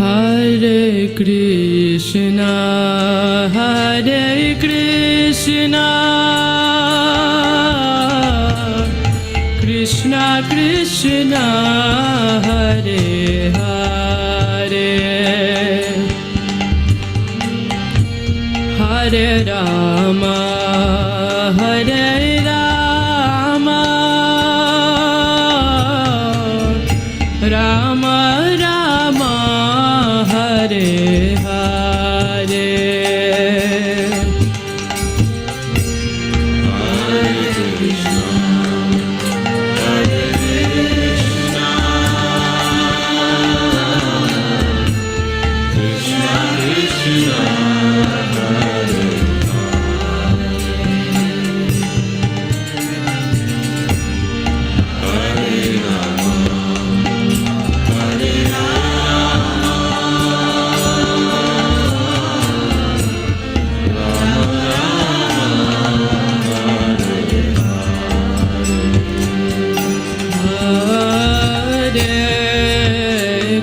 Hare Krishna, Hare Krishna, Krishna Krishna, Hare Hare, Hare Rama, Hare Rama, Rama Rama, Hare Hare.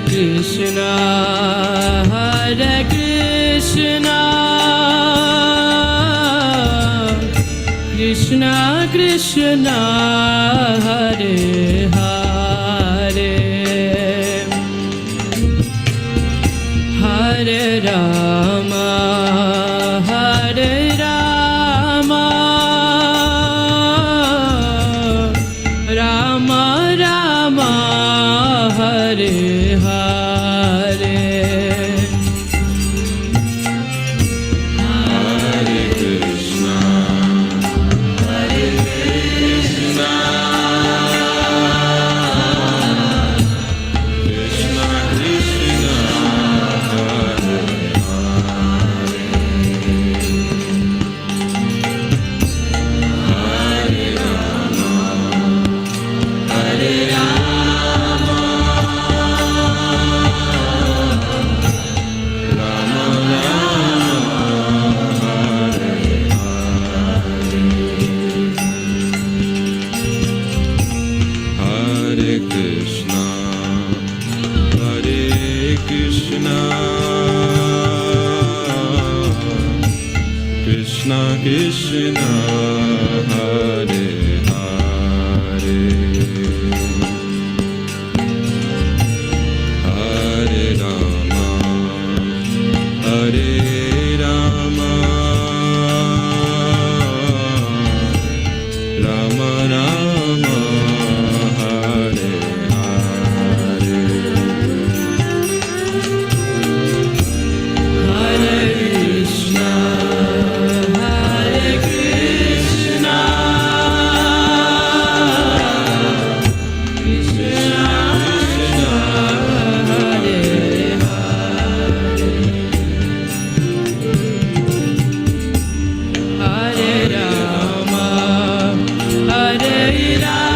Krishna, Hare Krishna, Krishna Krishna, Hare Hare, Hare Rama, Hare Rama, Rama Rama, Hare Hare. Hare Krishna, Hare Krishna, Krishna Krishna, Hare Hare, Hare Rama, Hare Rama, Rama Hare Krishna, Hare Krishna, Krishna Krishna, Hare Hare, Hare Rama, Hare Rama, Rama Rama, Hare Hare, Hare Krishna, Hare Krishna, Krishna Krishna, Hare Hare, Hare Rama, Hare Rama,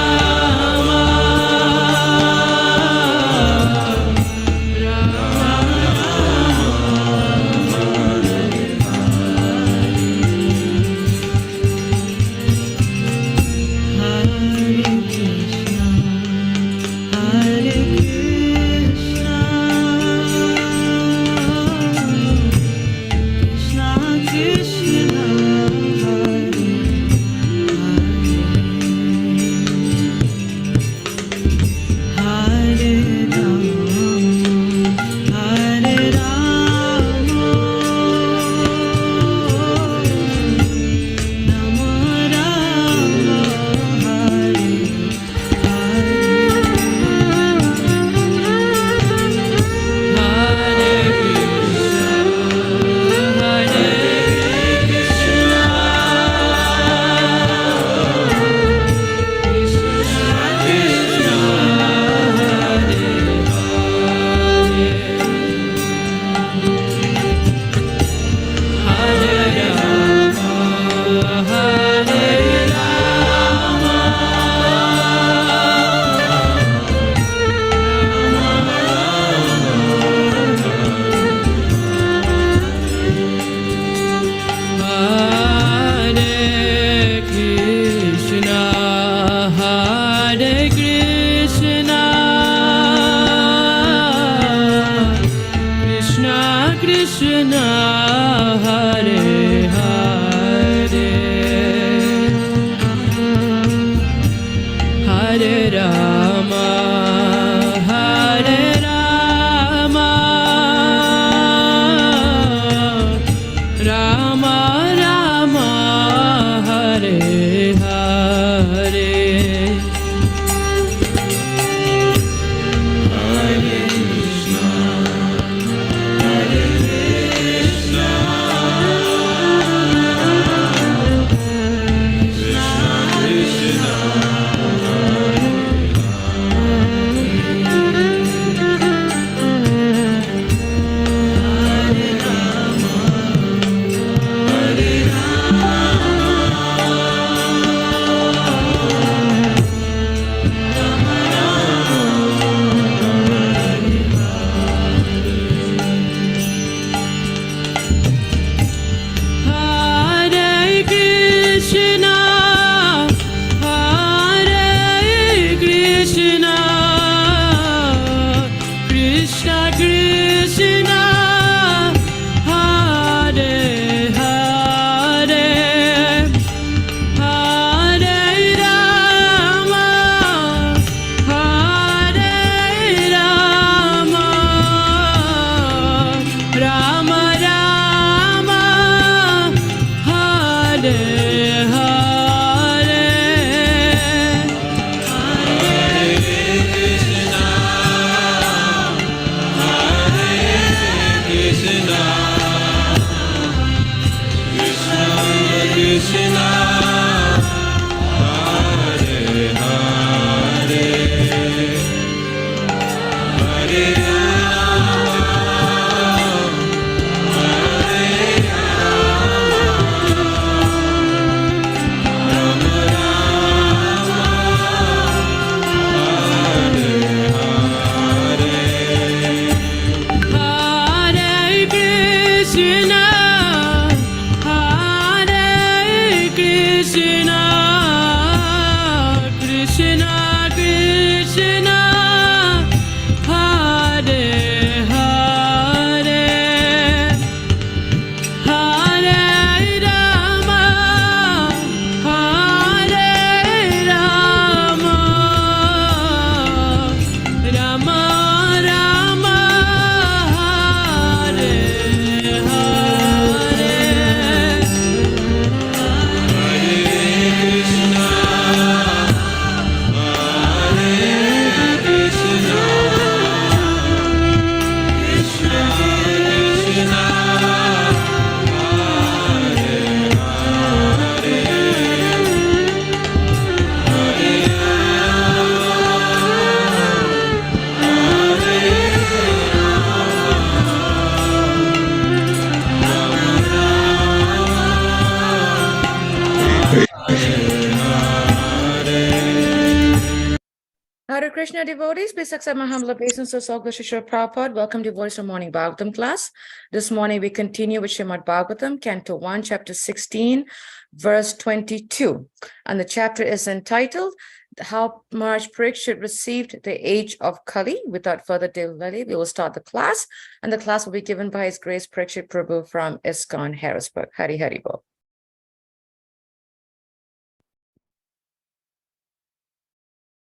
Hare Krishna devotees, please accept my humble obeisance to Shri Prabhupada. Welcome devotees to morning Bhagavatam class. This morning we continue with Srimad Bhagavatam, Canto 1, Chapter 16, verse 22. And the chapter is entitled, How Maharaj Pariksit Received the Age of Kali. Without further delay, we will start the class. And the class will be given by His Grace Pariksit Prabhu from ISKCON, Harrisburg. Hari Hari Bol.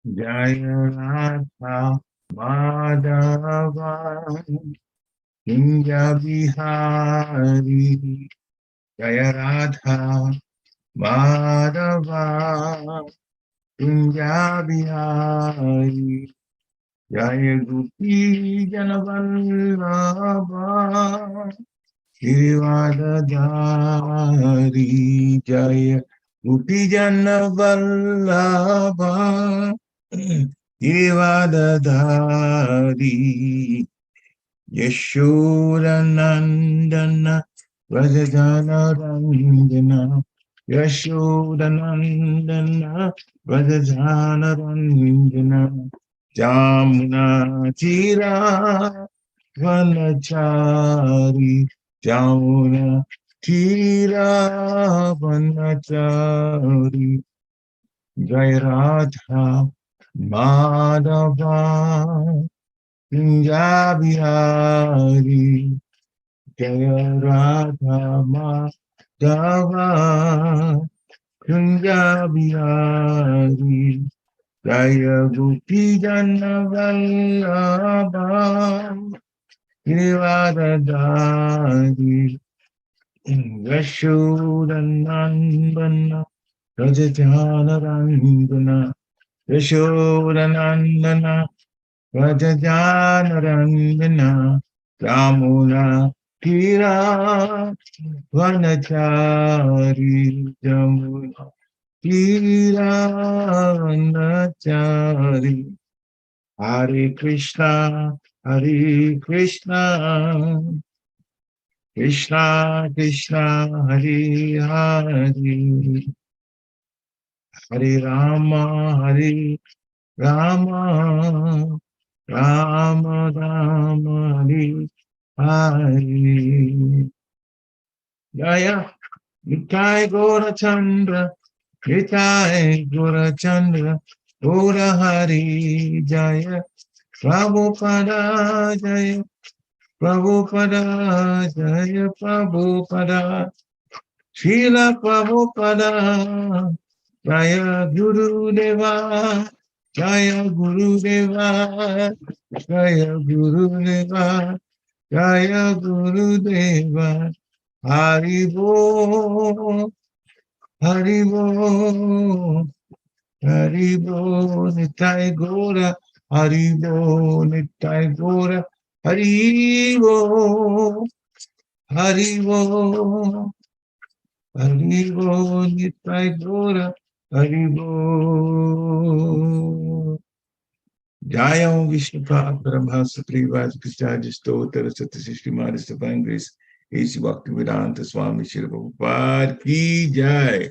Jaya Radha Madhava Kunja Bihari Jaya Radha Madhava Kunja Bihari Jaya Gopi Janavallabha Girivadadari Jaya Gopi Janavallabha Girivadadari Yashodanandana Vrajajana Ranjana Yashodanandana Vrajajana Ranjana Jamuna Tira Vanachari Jamuna Tira Vanachari Jai Radha Madhava Kunjabihari Jaya Radha Madhava Kunjabihari Jaya Gopi Janavallabha Girivadadari Yashodanandana Rajajana Rangana Yashodanandana Rajajana Ramuna Tira Vanachari Jamuna Tira Vanachari Hare Krishna Hare Krishna Krishna Krishna Hare Hare Hare Rama Hare Rama Rama Rama Hare Hare Jaya Nitai Gora Chandra Nitai Gora Chandra Gora Hari Jaya Prabhupada Jaya Prabhupada Jaya Prabhupada Srila Prabhupada Jaya Guru Deva Jaya Guru Deva Jaya Guru Deva Jaya Guru Deva Haribo Haribo Haribo Nitai Gora Haribo Nitai Gora Haribo Haribo Haribo Nitai Gora Haribo Jaya Om Vishnu Pad Paramhasa Privad Krishnaji Stotra Sati Srishti Maharaj Divine Grace A.C. Bhaktivedanta Swami Shri Prabhupada Ki Jai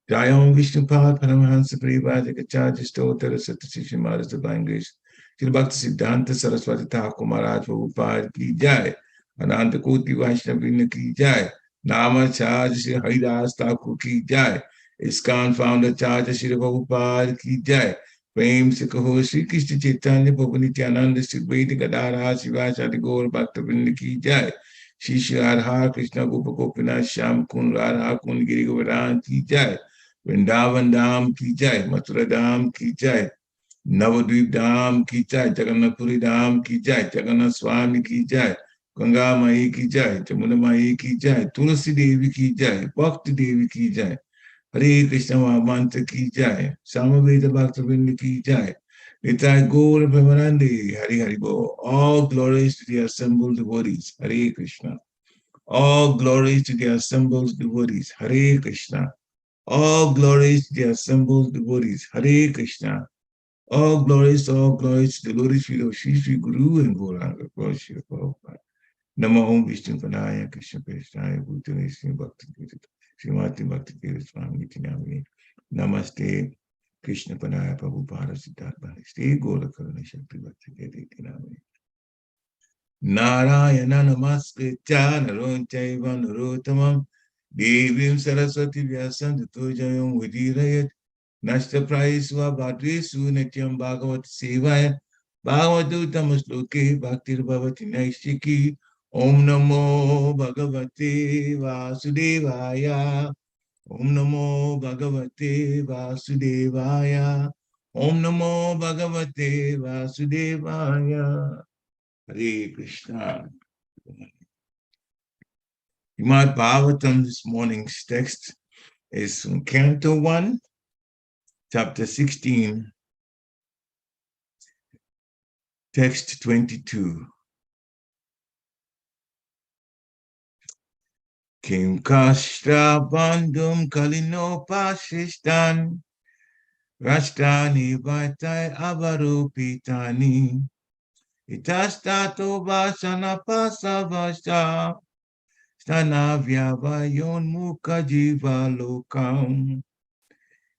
Jaya Om Vishnu Pad Paramhansa Privad Krishnaji Stotra Sati Srishti Maharaj Divine Grace Shri Bhakti Siddhanta Saraswati Thakur Maharaj Prabhupada Ki Jai Ananta Koti Vaishnavina Ki Jai Nama Charge Shri Haridas Thakur Ki Jai ISKCON Founder Charge Shri Prabhupada Ki Jai Prem se kaho Shri Krishna Chaitanya Prabhu Nityananda Shri Vaidhi Gadadhara Shivasati Gaur Bhaktivinoda Ki Jai Shri Shri Radha Krishna Gopa Gopinath Shyam Kund Radha Kund Giri Govardhan Ki Jai Vrindavan Dham Ki Jai Mathura Dham Ki Jai Navadvip Dham Ki Jai Jagannath Puri Dham Ki Jai Jagannath Swami Ki Jai Ganga Mai Ki Jai Jamuna Mai Ki Jai Tulsi Devi Ki Jai Bhakti Devi Ki Jai Hare Krishna Mahamantra Ki Jai Samaveda Bhaktivinoda Ki Jai Nitai Gaur Premanande Hari Hari Bo. All glories to the assembled devotees. Hare Krishna. All glories to the assembled devotees. Hare Krishna. All glories to the assembled devotees. Hare Krishna. All glories to the Lord's feet of Shri Shri Guru and Gauranga. Shri Prabhupada. Namo Om Vishnu Padaya Krishna Krishnaya Bhutale Sri Bhakti Srimati Bhakti Swami Namaste. Krishna Panaya Prabhupada Siddhartha Shri Gola Karuna Shakti Bhakti Vediti Name Narayana Namaskritya Narochaiva Narottamam Devim Saraswati Vyasam Tato Jayam Vidirayat Nashta Praisva Bhadresu Nityam Bhagavat Sevaya Bhagavatam Shloke Bhaktir Bhavati Naishiki Om Namo Bhagavate Vasudevaya Om Namo Bhagavate Vasudevaya Om Namo Bhagavate Vasudevaya Hare Krishna. Srimad Bhagavatam, this morning's text is from Canto 1, Chapter 16, Text 22. Kim Kashtra Bandhum Kalino Pasishtan Rashtani Vaitai Avarupitani Itastato Vasana Pasavasha Stanavya Vayon Mukha Jiva Lokam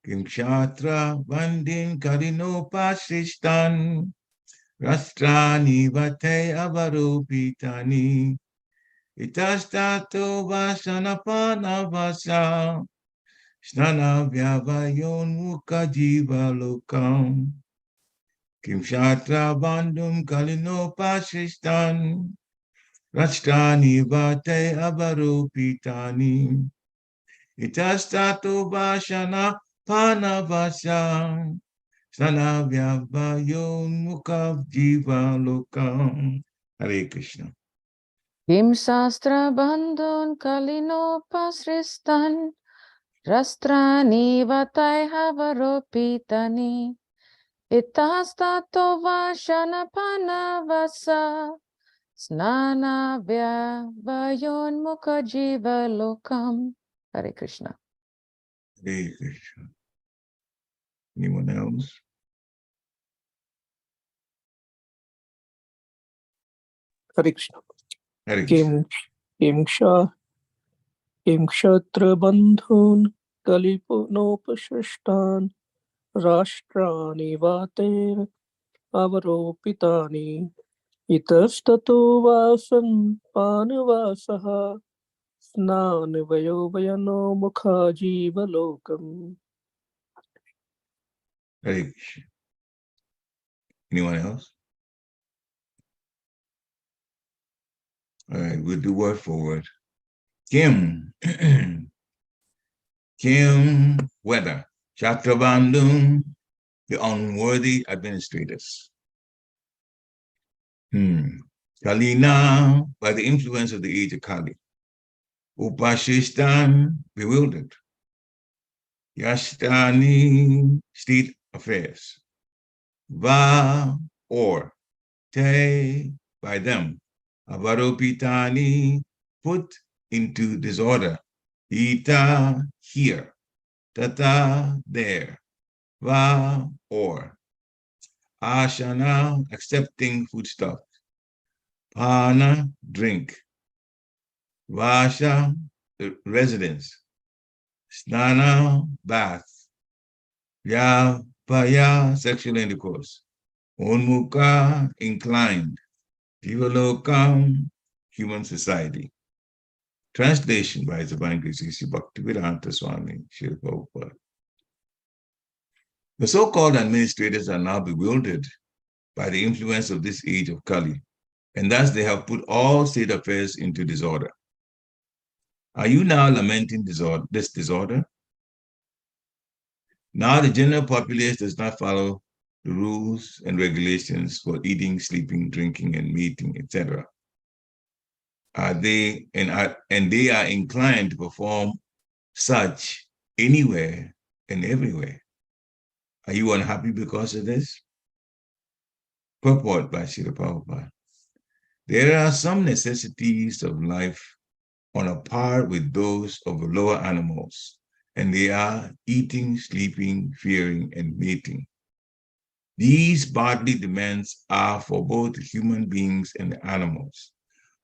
Kim Kshatra Bandhin Kalino Pasishtan Rastrani Vate Avarupitani Itastato Vasanapana Vasa Snana Vyavayon Mukha Jiva Lokam Kim Shatra Bandhum Kalino Pasishtan Rastrani Vate Avarupitani Itastato Vasana Panavasa Sana Vyavayon Mukha Jiva Lokam. Hare Krishna. Kim Sastra Bandhun Kalino Pasristan Rastrani Vatai Havaropitani Itastato Vashana Panavasa Snana Vayon Mukha Jiva Lokam. Hare Krishna. Hare Krishna. Anyone else? Hare Krishna. Hare Krishna. Kim Kshatra Bandhun Kalipunopashrishtan Rashtrani Vater Avaropitani Itastato Vasan Panavasaha Snan Vayovayano Mukha Jiva Lokam. Hare Krishna. Anyone else? All right, we'll do word for word. Kim. Kim Weather. Chakrabandhum, the unworthy administrators. Kalina, by the influence of the age of Kali. Upashishtan, bewildered. Yashtani, state affairs. Va, or. Te, by them. Avaropitani, put into disorder. Ita, here. Tata, there. Va, or. Ashana, accepting foodstuff. Pana, drink. Vasha, residence. Snana, bath. Vyapaya, sexual intercourse. Unmukha, inclined. Jivalokam, human society. Translation by Divine Grace Sri Bhaktivedanta Swami Srila Prabhupada. The so-called administrators are now bewildered by the influence of this age of Kali, and thus they have put all state affairs into disorder. Are you now lamenting this disorder? Now the general populace does not follow the rules and regulations for eating, sleeping, drinking, and meeting, etc. They are inclined to perform such anywhere and everywhere. Are you unhappy because of this? Purport by Srila Prabhupada. There are some necessities of life on a par with those of lower animals, and they are eating, sleeping, fearing, and mating. These bodily demands are for both human beings and the animals,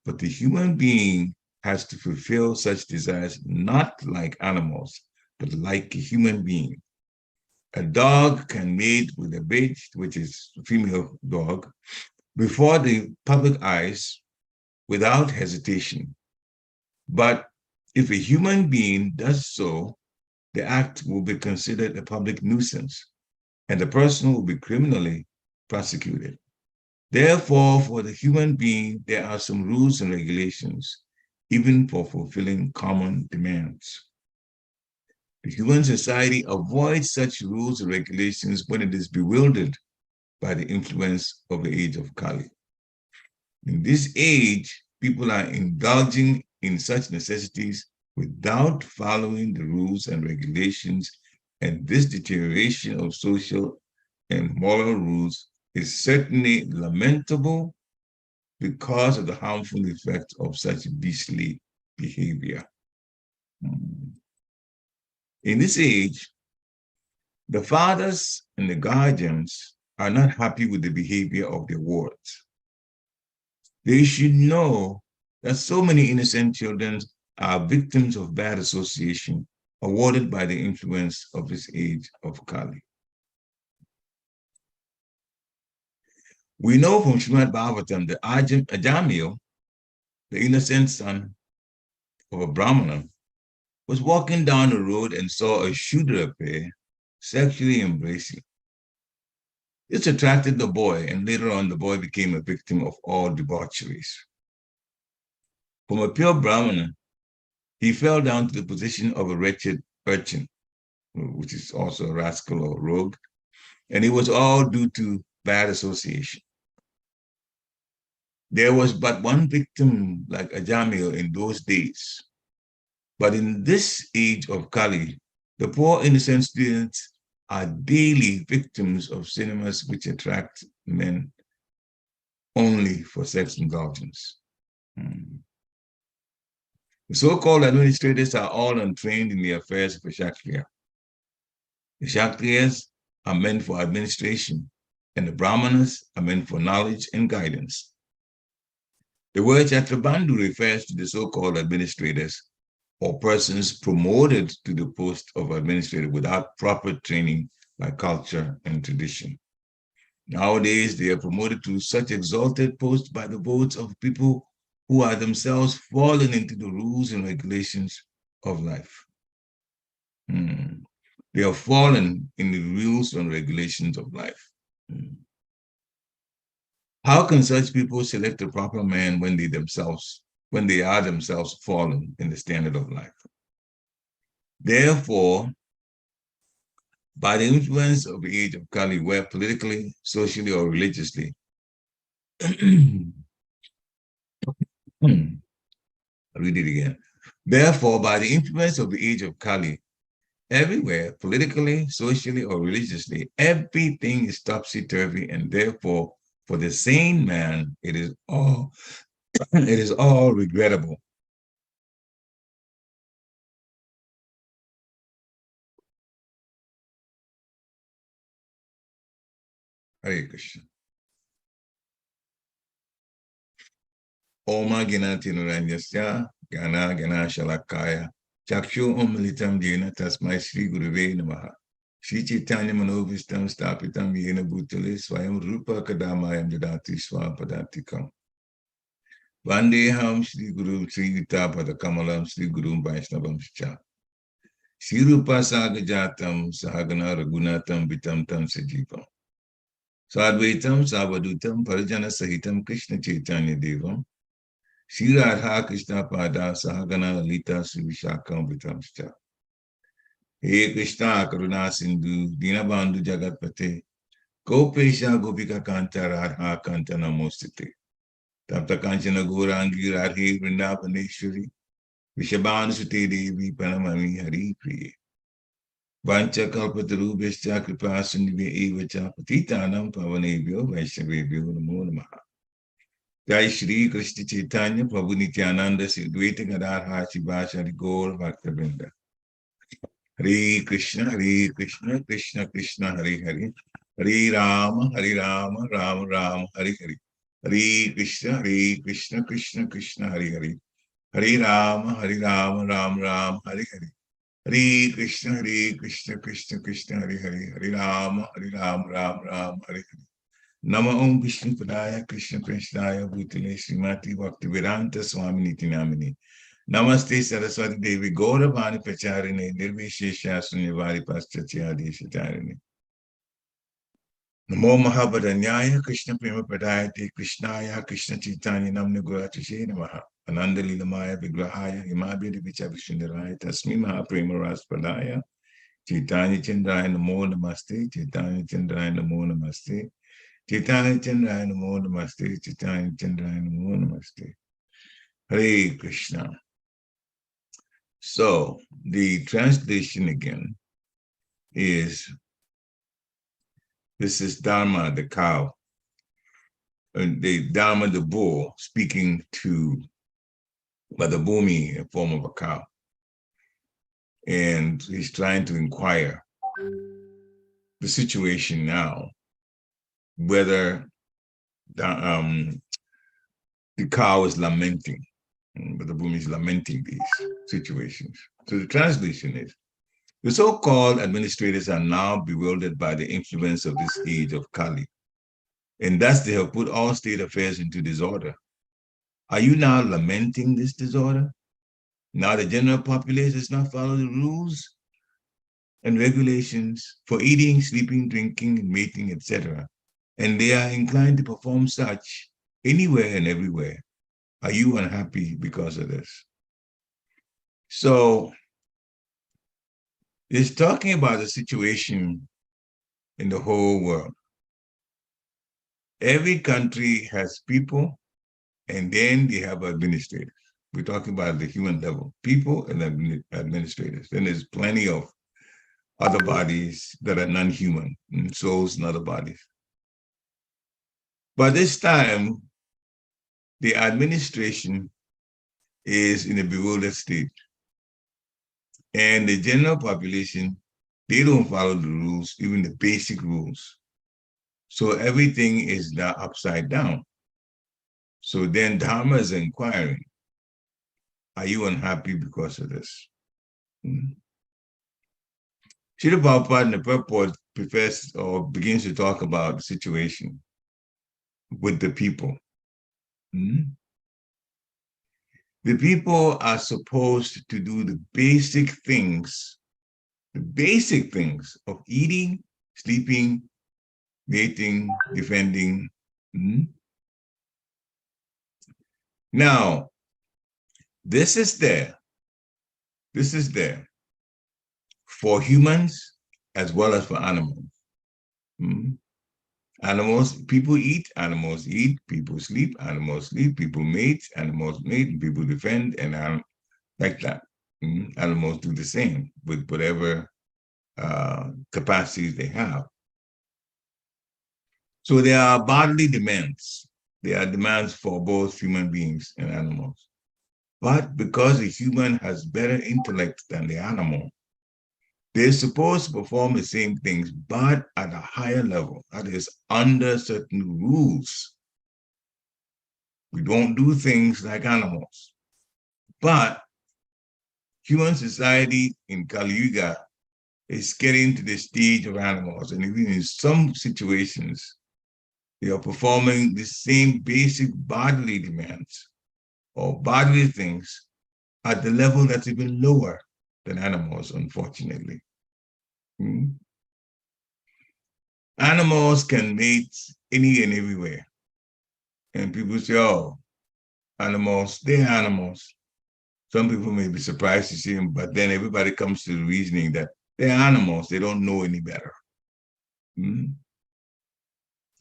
but the human being has to fulfill such desires not like animals, but like a human being. A dog can mate with a bitch, which is a female dog, before the public eyes without hesitation. But if a human being does so, the act will be considered a public nuisance, and the person will be criminally prosecuted. Therefore, for the human being, there are some rules and regulations, even for fulfilling common demands. The human society avoids such rules and regulations when it is bewildered by the influence of the age of Kali. In this age, people are indulging in such necessities without following the rules and regulations, and this deterioration of social and moral rules is certainly lamentable because of the harmful effects of such beastly behavior. In this age, the fathers and the guardians are not happy with the behavior of their wards. They should know that so many innocent children are victims of bad association awarded by the influence of this age of Kali. We know from Srimad Bhagavatam that Ajamil, the innocent son of a Brahmana, was walking down the road and saw a Shudra pair sexually embracing. This attracted the boy, and later on the boy became a victim of all debaucheries. From a pure Brahmana, he fell down to the position of a wretched urchin, which is also a rascal or rogue, and it was all due to bad association. There was but one victim like Ajamil in those days, but in this age of Kali, the poor innocent students are daily victims of cinemas which attract men only for sex indulgence. The so-called administrators are all untrained in the affairs of a Kshatriya. The Kshatriyas are meant for administration, and the Brahmanas are meant for knowledge and guidance. The word Chatrabandhu refers to the so-called administrators or persons promoted to the post of administrator without proper training by culture and tradition. Nowadays, they are promoted to such exalted posts by the votes of people who are themselves fallen into the rules and regulations of life. They are fallen in the rules and regulations of life. How can such people select a proper man when they are themselves fallen in the standard of life? Therefore, by the influence of the age of Kali, where politically, socially, or religiously, I'll read it again. Therefore, by the influence of the age of Kali, everywhere, politically, socially, or religiously, everything is topsy-turvy, and therefore, for the sane man, it is all regrettable. Hare Krishna. Oma Ginati Nuranyasya, Gana Gana Shalakaya, Chakshu Omalitam Jena Tasmai Sri Guruve Namaha. Sri Chaitanya Manovistam Stapitam Yena Bhutale Swayam Rupa Kadamayam Jadati Swapadantikam. Vandeham Sri Guru Sri Gita Padakamalam Sri Guru Vaishnavam Scha. Sri Rupa Sagajatam Sahagana Ragunatam Vitam Tam Sajivam. Sadvaitam Savadutam Parajana Sahitam Krishna Chaitanya Devam. Sri Radha Krishna Pada Sahagana Lalita Sri Vishakam Vitam Scha. He Krishna Karuna Sindhu Dinabandhu Jagatpate Gopesha Gopika Kanta Radha Kanta Namostite Tapta Kanchana Gourangi Radhe Vrindavaneshwari Vishabhan Sute Devi Paramami Hari Priye Vancha Kalpataru Vishcha Kripa Sindhive Evacha Patitanam Pavanebhyo Vaishnavebhyo Namo Namaha. Jai Shri Krishna Chaitanya Prabhu Nityananda Sri Dvaita Gadadhar Shivasari Gaur Bhaktivinoda. Hare Krishna, Krishna Krishna, Hare Hare, Hare Rama, Rama Rama, Hare Hare. Hare Krishna, Krishna Krishna, Hare Hare. Hare Rama, Rama Rama, Hare Hare. Hare Krishna, Krishna Krishna, Hare Hare, Hare Rama, Ram Ram, Hare Hare. Nama Om Vishnu Padaya, Krishna Krishnaya, Bhutale, Srimati Bhaktivedanta Swami Niti Namini. Namaste Saraswati Devi, Gauravani Pacharine, Nirvishesha Sunyavari Paschachya Deshatarine. Namo Mahabharanyaya, Krishna Prema Padayate, Krishnaya, Krishna Chaitanya Namna Guratishe Namaha. Ananda Lilamaya Vigrahaya, Himabhiri Vichavishindaraya, Tasmi Mahaprema Raspadaya, Chaitanya Chandraya Namo Namaste, Chaitanya Chandraya Namo Namaste, Chaitanya Chandraya Namo Namaste, Chaitanya Chandraya Namo Namaste. Hare Krishna. So, the translation again is, this is Dharma, the cow, and the Dharma, the bull, speaking to Mother Bhumi in the form of a cow. And he's trying to inquire the situation now, whether the cow is lamenting, Mother Bhumi is lamenting these situations. So the translation is, the so-called administrators are now bewildered by the influence of this age of Kali, and thus they have put all state affairs into disorder. Are you now lamenting this disorder? Now the general populace does not follow the rules and regulations for eating, sleeping, drinking, mating, etc., and they are inclined to perform such anywhere and everywhere. Are you unhappy because of this? So it's talking about the situation in the whole world. Every country has people, and then they have administrators. We're talking about the human level, people and administrators. Then there's plenty of other bodies that are non-human, souls and other bodies. But this time, the administration is in a bewildered state. And the general population, they don't follow the rules, even the basic rules. So everything is now upside down. So then Dharma is inquiring, are you unhappy because of this? Srila Prabhupada in the purport prefers or begins to talk about the situation with the people. The people are supposed to do the basic things of eating, sleeping, mating, defending. Now, this is there for humans as well as for animals. Animals, people eat, animals eat, people sleep, animals sleep, people mate, animals mate, people defend, and like that. Animals do the same with whatever capacities they have. So there are bodily demands. There are demands for both human beings and animals. But because the human has better intellect than the animal, they're supposed to perform the same things, but at a higher level, that is, under certain rules. We don't do things like animals. But human society in Kali Yuga is getting to the stage of animals, and even in some situations, they are performing the same basic bodily demands or bodily things at the level that's even lower than animals, unfortunately. Animals can mate any and everywhere. And people say, oh, animals, they're animals. Some people may be surprised to see them, but then everybody comes to the reasoning that they're animals, they don't know any better.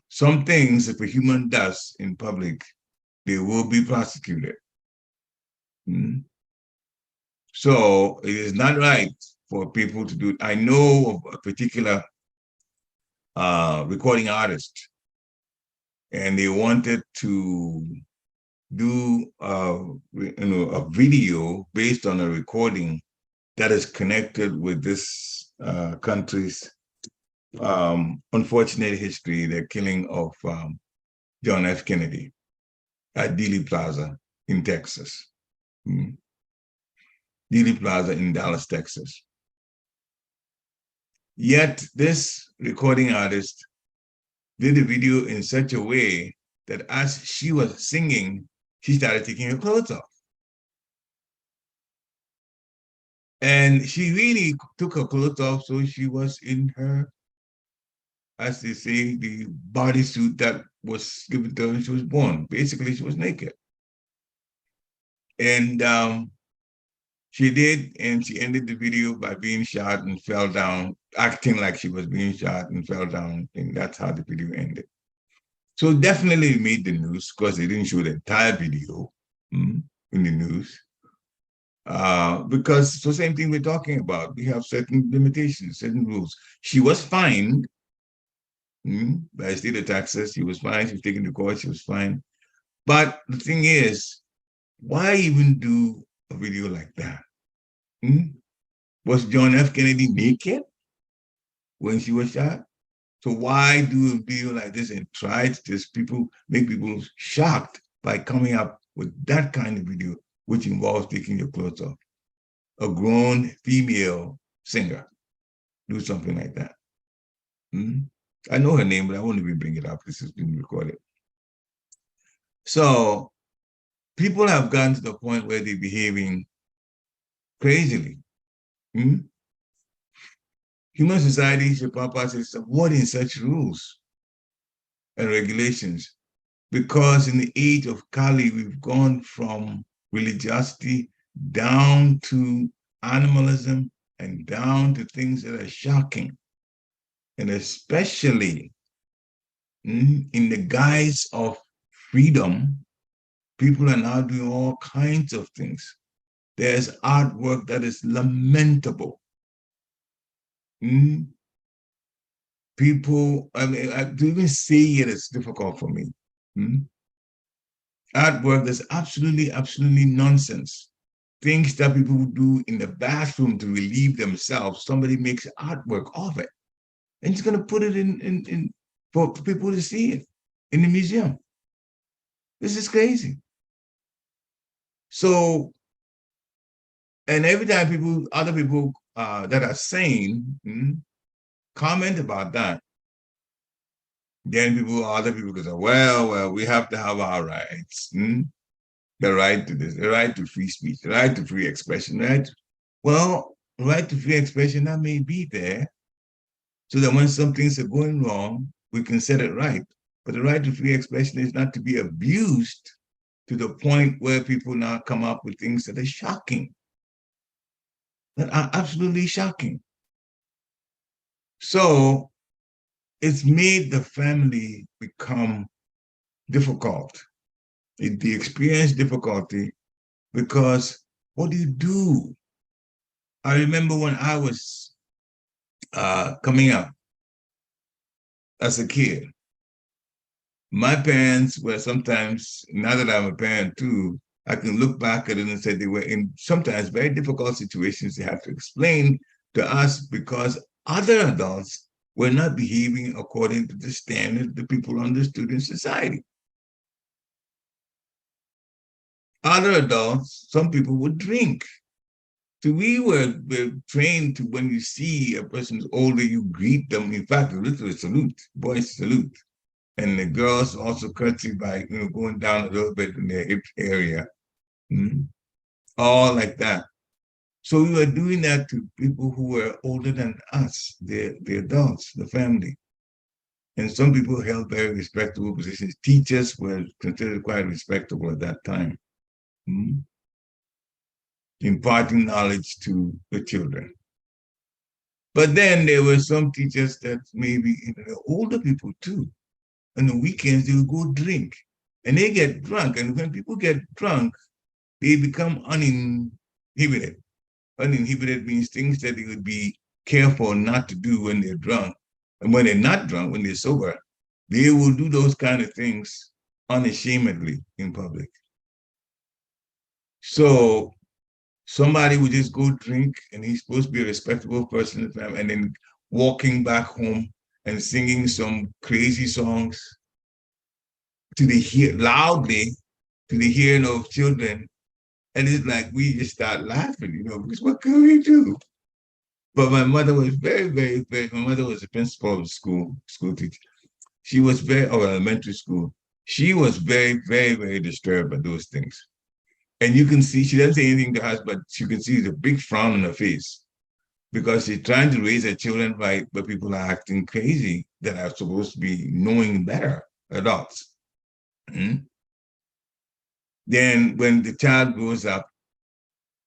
Some things, if a human does in public, they will be prosecuted. So it is not right for people to do it. I know of a particular recording artist, and they wanted to do a video based on a recording that is connected with this country's unfortunate history, the killing of John F. Kennedy at Dealey Plaza in Texas. Dealey Plaza in Dallas, Texas. Yet this recording artist did the video in such a way that as she was singing, she started taking her clothes off. And she really took her clothes off, so she was in her, as they say, the bodysuit that was given to her when she was born. Basically, she was naked. And she did, and she ended the video by being shot and fell down, acting like she was being shot and fell down. And that's how the video ended. So definitely it made the news because they didn't show the entire video in the news. Because it's the same thing we're talking about. We have certain limitations, certain rules. She was fined by the state of Texas. She was fined. She was taken to court. She was fined. But the thing is, why even do a video like that? Was John F. Kennedy naked when she was shot? So why do a video like this and try to just make people shocked by coming up with that kind of video, which involves taking your clothes off? A grown female singer do something like that. I know her name, but I won't even bring it up. This has been recorded. So people have gotten to the point where they're behaving crazily. Human society, Papa says, supporting such rules and regulations because in the age of Kali, we've gone from religiosity down to animalism and down to things that are shocking. And especially in the guise of freedom, people are now doing all kinds of things. There's artwork that is lamentable. People, I mean, to even say it is difficult for me. Artwork that's absolutely, absolutely nonsense. Things that people would do in the bathroom to relieve themselves, somebody makes artwork of it. And he's going to put it in for people to see it in the museum. This is crazy. So, and every time other people that are sane comment about that, then other people go say, well, we have to have our rights. The right to this, the right to free speech, the right to free expression, right? Well, the right to free expression, that may be there, so that when some things are going wrong, we can set it right. But the right to free expression is not to be abused to the point where people now come up with things that are shocking, that are absolutely shocking. So it's made the family become difficult. They experience difficulty because what do you do? I remember when I was coming up as a kid, my parents were sometimes, now that I'm a parent too, I can look back at it and say they were in sometimes very difficult situations they have to explain to us because other adults were not behaving according to the standard that people understood in society. Other adults, some people would drink. So we were trained to, when you see a person who's older, you greet them. In fact, literally salute, boys salute. And the girls also curtsy by going down a little bit in their hip area. All like that. So we were doing that to people who were older than us, the adults, the family. And some people held very respectable positions. Teachers were considered quite respectable at that time, imparting knowledge to the children. But then there were some teachers that maybe older people too. On the weekends, they would go drink and they get drunk. And when people get drunk, they become uninhibited. Uninhibited means things that they would be careful not to do when they're drunk. And when they're not drunk, when they're sober, they will do those kind of things unashamedly in public. So somebody would just go drink and he's supposed to be a respectable person and then walking back home and singing some crazy songs to the loudly to the hearing of children. And it's like we just start laughing, because what can we do? But my mother was my mother was the principal of school teacher. She was elementary school. She was very disturbed by those things. And you can see, she doesn't say anything to us, but you can see the big frown on her face because she's trying to raise her children right, but people are acting crazy that are supposed to be knowing better, adults. Mm-hmm. Then when the child grows up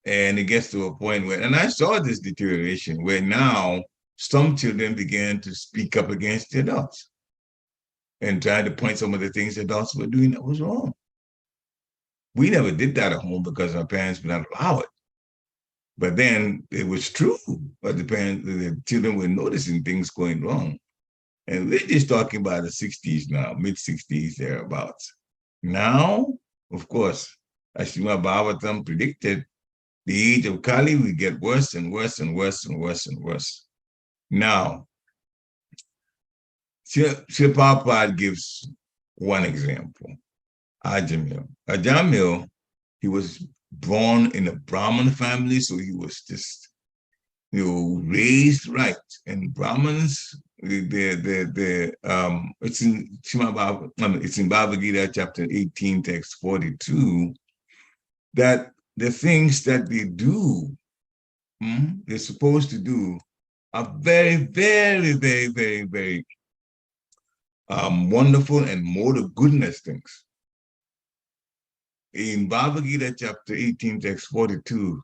and it gets to a point where, and I saw this deterioration where now some children began to speak up against the adults and try to point some of the things the adults were doing that was wrong. We never did that at home because our parents would not allow it. But then it was true. But the children were noticing things going wrong. And we're just talking about the 60s now, mid-60s, thereabouts. Now, of course, as Srimad Bhagavatam predicted, the age of Kali will get worse and worse and worse and worse and worse. Now, Srila Prabhupada gives one example. Ajamil, he was born in a Brahmin family, so he was just, raised right. And Brahmins, it's in it's in Bhagavad Gita, chapter 18, text 42, that the things that they do, they're supposed to do, are very wonderful and mode of goodness things. In Bhagavad Gita, chapter 18, text 42,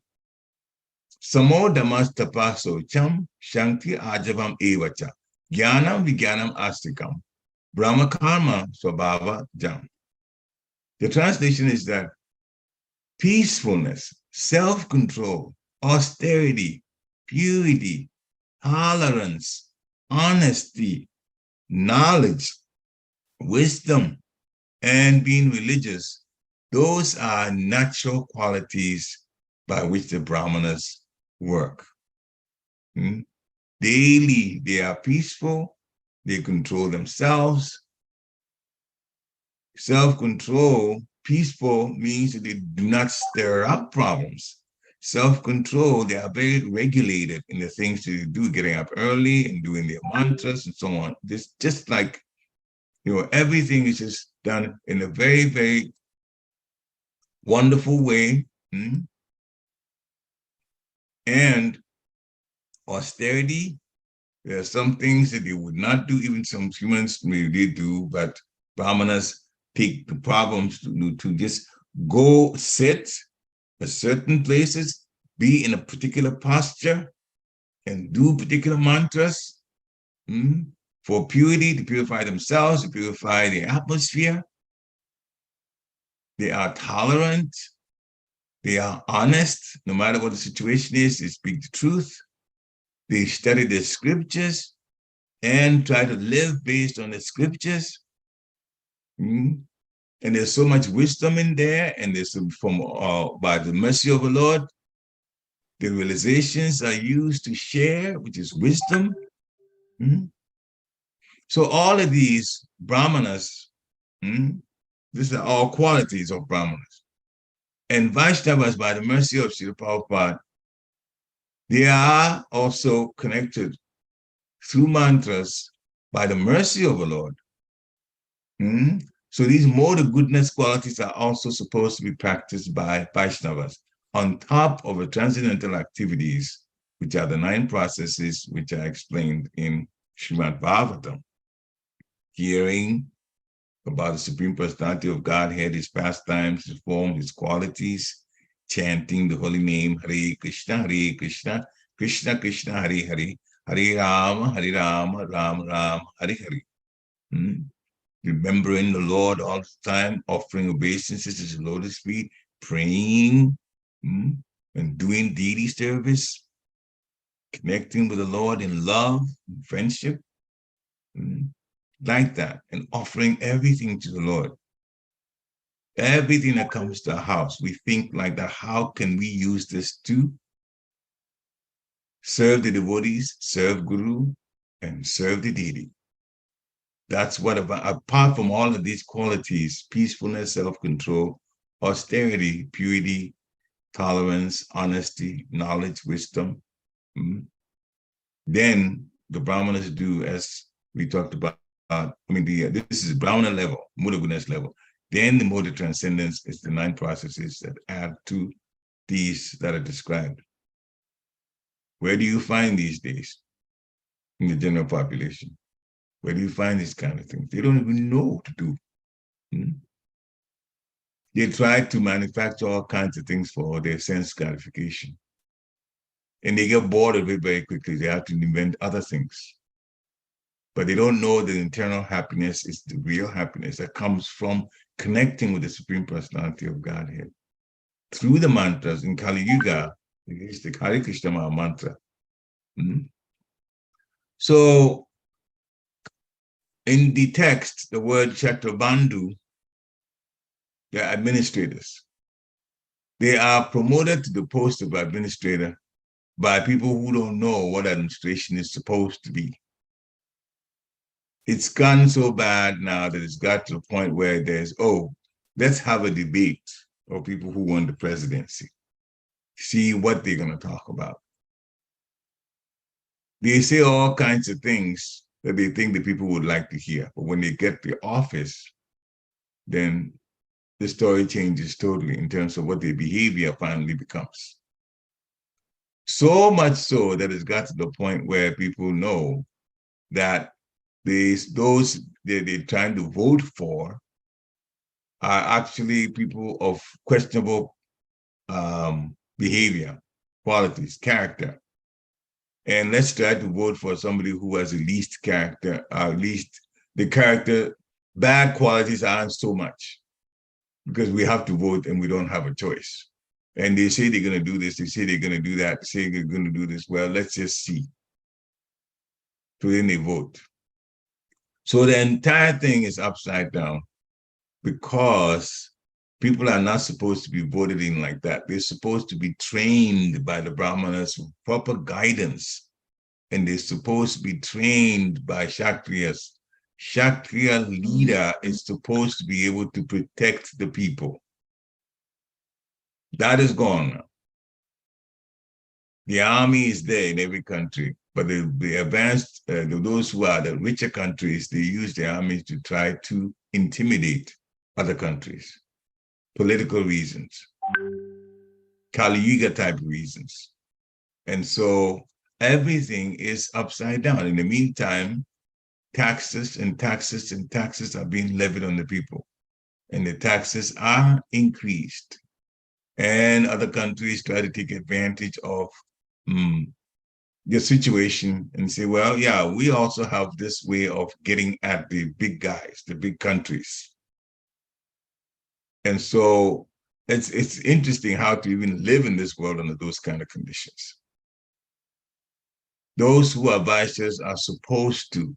Samo Damas Tapaso Cham Shanti Ajavam Evacha Jnanam Vijnanam Astikam Brahma Karma Swabhava Jam. The translation is that peacefulness, self-control, austerity, purity, tolerance, honesty, knowledge, wisdom, and being religious, those are natural qualities by which the Brahmanas work. Daily, they are peaceful, they control themselves. Self-control, peaceful, means that they do not stir up problems. Self-control, they are very regulated in the things they do, getting up early and doing their mantras and so on. Just like, everything is just done in a very wonderful way. And austerity, there are some things that they would not do, even some humans maybe do, but Brahmanas take the problems to just go sit at certain places, be in a particular posture, and do particular mantras for purity, to purify themselves, to purify the atmosphere. They are tolerant. They are honest. No matter what the situation is, they speak the truth. They study the scriptures and try to live based on the scriptures. And there's so much wisdom in there, and there's by the mercy of the Lord, the realizations are used to share, which is wisdom. So all of these Brahmanas, these are all qualities of Brahmanas. And Vaishnavas, by the mercy of Srila Prabhupada, they are also connected through mantras by the mercy of the Lord. So these mode of goodness qualities are also supposed to be practiced by Vaishnavas on top of the transcendental activities, which are the 9 processes which are explained in Srimad Bhagavatam. Hearing about the Supreme Personality of Godhead, his pastimes, his form, his qualities, chanting the holy name, Hare Krishna, Krishna Krishna, Hare Hare, Hare Rama, Rama Rama, Hare Hare. Remembering the Lord all the time, offering obeisances to his lotus feet, praying, and doing deity service, connecting with the Lord in love and friendship, like that, and offering everything to the Lord. Everything that comes to our house, we think like that. How can we use this to serve the devotees, serve Guru, and serve the deity? That's what, apart from all of these qualities, peacefulness, self-control, austerity, purity, tolerance, honesty, knowledge, wisdom, Then the Brahmanas do, as we talked about, this is Brahmana level, Muda Gunas level. Then the mode of transcendence is the 9 processes that add to these that are described. Where do you find these days in the general population? Where do you find these kind of things? They don't even know what to do. They try to manufacture all kinds of things for their sense gratification. And they get bored of it very quickly. They have to invent other things. But they don't know that internal happiness is the real happiness that comes from connecting with the Supreme Personality of Godhead. Through the mantras in Kali Yuga, it's the Hare Krishna mantra. So in the text, the word Chakrabandhu, they're administrators. They are promoted to the post of administrator by people who don't know what administration is supposed to be. It's gone so bad now that it's got to the point where there's, let's have a debate of people who won the presidency. See what they're going to talk about. They say all kinds of things that they think the people would like to hear. But when they get the office, then the story changes totally in terms of what their behavior finally becomes. So much so that it's got to the point where people know that those they're trying to vote for are actually people of questionable behavior, qualities, character. And let's try to vote for somebody who has the least character, at least the character, bad qualities aren't so much, because we have to vote and we don't have a choice. And they say they're going to do this, they say they're going to do that, they say they're going to do this. Well, let's just see. So then they vote. So the entire thing is upside down because people are not supposed to be voted in like that. They're supposed to be trained by the Brahmanas with proper guidance. And they're supposed to be trained by Kshatriyas. Kshatriya leader is supposed to be able to protect the people. That is gone now. The army is there in every country, but the advanced, those who are the richer countries, they use the army to try to intimidate other countries. Political reasons, Kali Yuga type reasons. And so everything is upside down. In the meantime, taxes and taxes and taxes are being levied on the people. And the taxes are increased. And other countries try to take advantage of the situation and say, well, yeah, we also have this way of getting at the big guys, the big countries. And so it's interesting how to even live in this world under those kind of conditions. Those who are Vaishyas are supposed to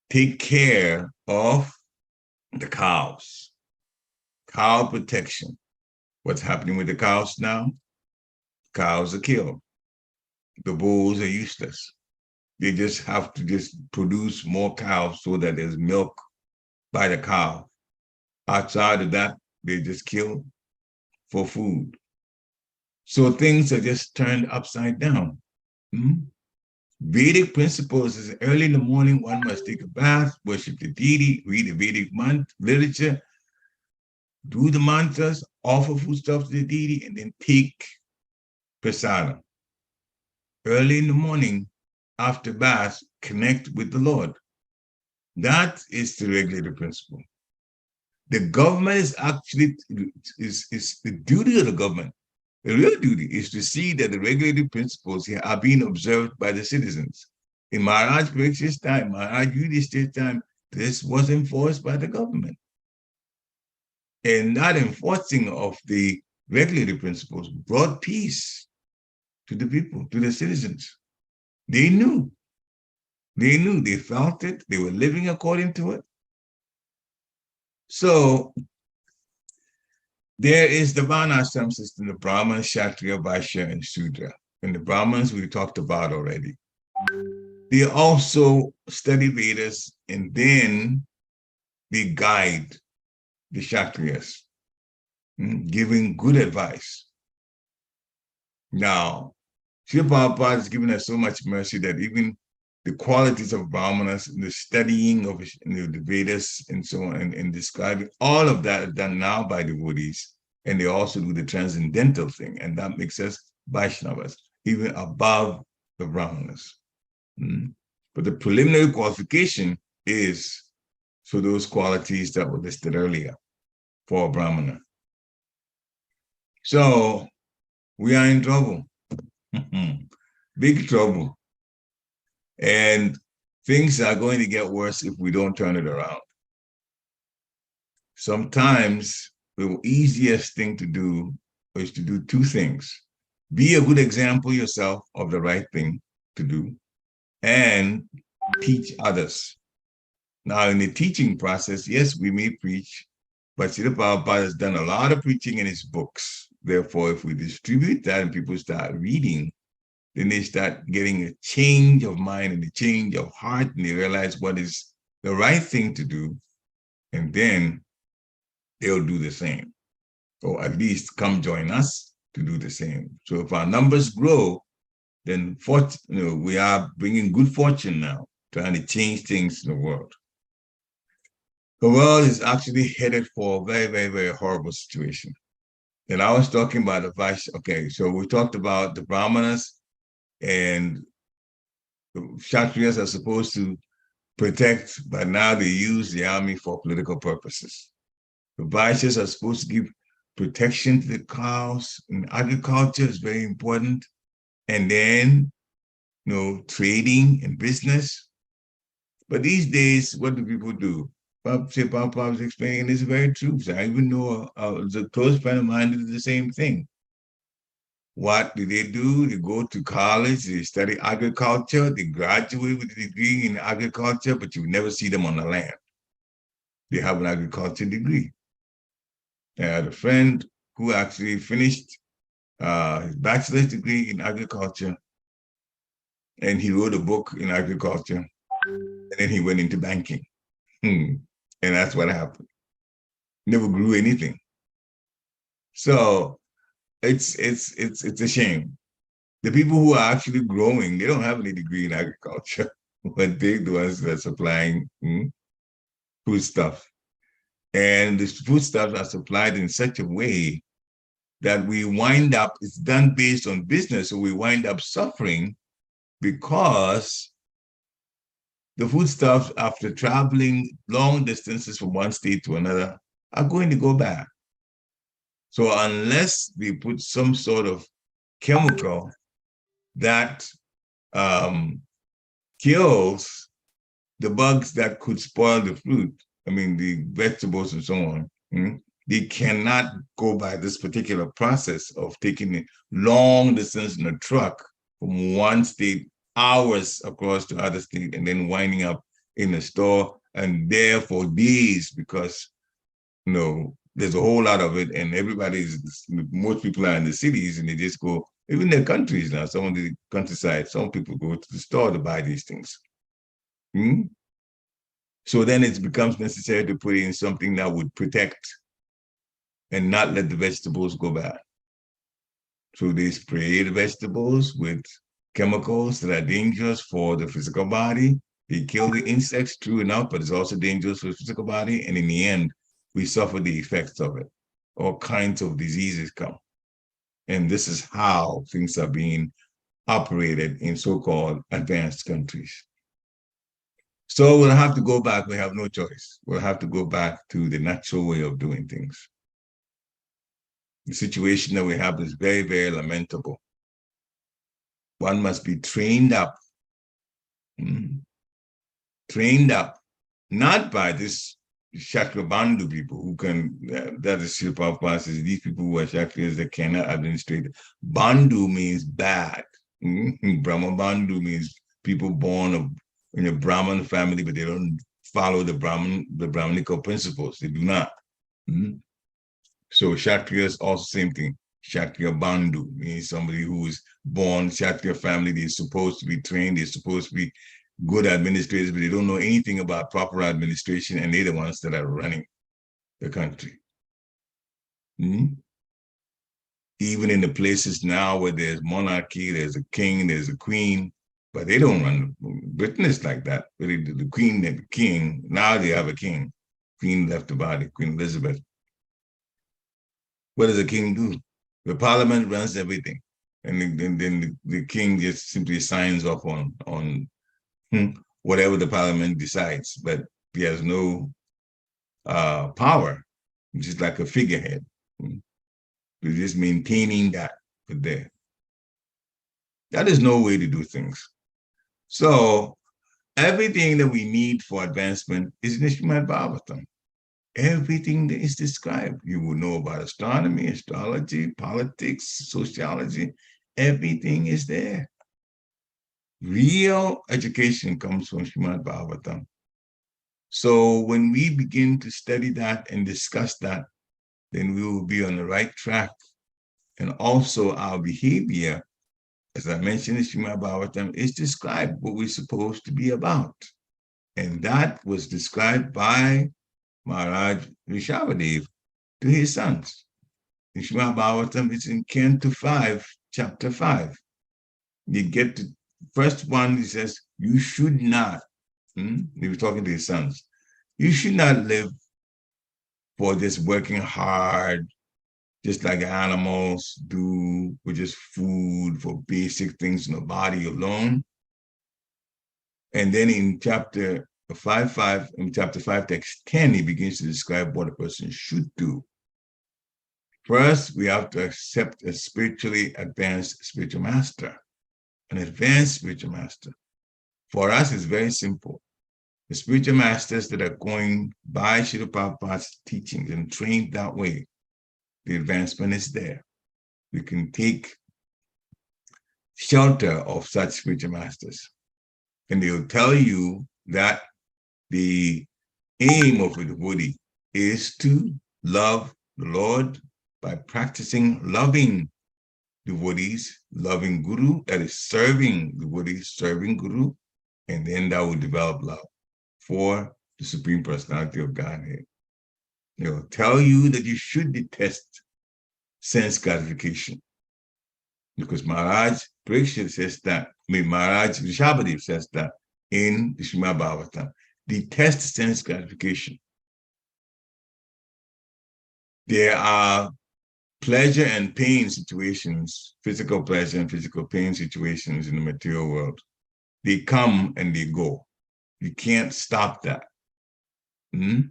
take care of the cows, cow protection. What's happening with the cows now? Cows are killed. The bulls are useless. They just have to just produce more cows so that there's milk by the cow. Outside of that, they just kill for food. So things are just turned upside down. Vedic principles is early in the morning, one must take a bath, worship the deity, read the Vedic literature, do the mantras, offer foodstuffs to the deity, and then take prasadam. Early in the morning, after bath, connect with the Lord. That is the regulative principle. The government is actually, is the duty of the government. The real duty is to see that the regulative principles here are being observed by the citizens. In Maharaj Pariksit's time, Maharaj Yudhishthir's time, this was enforced by the government. And that enforcing of the regulative principles brought peace to the people, to the citizens. They knew, they felt it, they were living according to it. So there is the Varnashram system, the Brahman, Kshatriya, Vaishya, and Shudra. And the Brahmins we talked about already. They also study Vedas and then they guide the Kshatriyas, giving good advice. Now, Srila Prabhupada has given us so much mercy that even the qualities of Brahmanas, the studying of the Vedas and so on, and describing all of that is done now by devotees. And they also do the transcendental thing, and that makes us Vaishnavas, even above the Brahmanas. But the preliminary qualification is for those qualities that were listed earlier for a Brahmana. So we are in trouble, big trouble. And things are going to get worse if we don't turn it around. Sometimes the easiest thing to do is to do two things. Be a good example yourself of the right thing to do and teach others. Now, in the teaching process, yes, we may preach, but Srila Prabhupada has done a lot of preaching in his books. Therefore, if we distribute that and people start reading, then they start getting a change of mind and a change of heart, and they realize what is the right thing to do, and then they'll do the same, or at least come join us to do the same. So if our numbers grow, then we are bringing good fortune now, trying to change things in the world. The world is actually headed for a very, very, very horrible situation. And I was talking about the vice. Okay, so we talked about the Brahmanas and the Kshatriyas are supposed to protect, but now they use the army for political purposes. The Vaishyas are supposed to give protection to the cows, and agriculture is very important. And then, trading and business. But these days, what do people do? Prabhupada was explaining, and it's very true. So I even know a close friend of mine did the same thing. What do? They go to college, they study agriculture, they graduate with a degree in agriculture, but you never see them on the land. They have an agriculture degree. I had a friend who actually finished his bachelor's degree in agriculture, and he wrote a book in agriculture, and then he went into banking. And that's what happened. Never grew anything. So it's a shame. The people who are actually growing, they don't have any degree in agriculture, but they're the ones that are supplying foodstuff. And the foodstuffs are supplied in such a way that we wind up, it's done based on business, so we wind up suffering because the foodstuffs, after traveling long distances from one state to another, are going to go bad. So unless we put some sort of chemical that kills the bugs that could spoil the fruit, the vegetables and so on, they cannot go by this particular process of taking a long distance in a truck from one state, hours across to other state, and then winding up in a store and there for days because, there's a whole lot of it, and most people are in the cities and they just go, even their countries now, some of the countryside, some people go to the store to buy these things. So then it becomes necessary to put in something that would protect and not let the vegetables go bad. So they spray the vegetables with chemicals that are dangerous for the physical body. They kill the insects, true enough, but it's also dangerous for the physical body. And in the end, we suffer the effects of it. All kinds of diseases come. And this is how things are being operated in so-called advanced countries. So we'll have to go back. We have no choice. We'll have to go back to the natural way of doing things. The situation that we have is very, very lamentable. One must be trained up. Trained up, not by this Shakrabandhu people who can, that is Srila Prabhupada says, these people who are Shakriyas that cannot administrate. Bandhu means bad. Brahma Bandhu means people born in a Brahman family, but they don't follow the Brahmanical principles. They do not. So Kshatriya is also same thing. Kshatriya Bandhu means somebody who is born Kshatriya family. They're supposed to be trained. They're supposed to be good administrators, but they don't know anything about proper administration, and they're the ones that are running the country. even in the places now where there's monarchy, there's a king, there's a queen, but they don't run Britain is like that. Really, the queen and the king, now they have a king. Queen left the body, Queen Elizabeth. What does the king do? The parliament runs everything. And then the king just simply signs off on whatever the parliament decides, but he has no power, which is like a figurehead. We're just maintaining that there. That is no way to do things. So everything that we need for advancement is in the Srimad Bhagavatam. Everything that is described. You will know about astronomy, astrology, politics, sociology. Everything is there. Real education comes from Srimad Bhagavatam. So when we begin to study that and discuss that, then we will be on the right track. And also our behavior, as I mentioned in Srimad Bhagavatam, is described what we're supposed to be about. And that was described by Maharaj Rishabhadev to his sons. In Srimad Bhagavatam, it's in Canto 5, chapter 5. You get to first one, he says, you should not, he was talking to his sons, you should not live for just working hard, just like animals do, with just food for basic things in the body alone. And then in chapter 5, in chapter 5, text 10, he begins to describe what a person should do. First, we have to accept a spiritually advanced spiritual master, an advanced spiritual master. For us, it's very simple. The spiritual masters that are going by Srila Prabhupada's teachings and trained that way, the advancement is there. We can take shelter of such spiritual masters. And they'll tell you that the aim of a devotee is to love the Lord by practicing loving devotees, loving Guru, that is serving devotees, serving Guru, and then that will develop love for the Supreme Personality of Godhead. They'll tell you that you should detest sense gratification, because Maharaj Pariksit says that, Maharaj Rishabhadev says that in the Srimad Bhagavatam, detest sense gratification. There are pleasure and pain situations, physical pleasure and physical pain situations in the material world. They come and they go. You can't stop that. You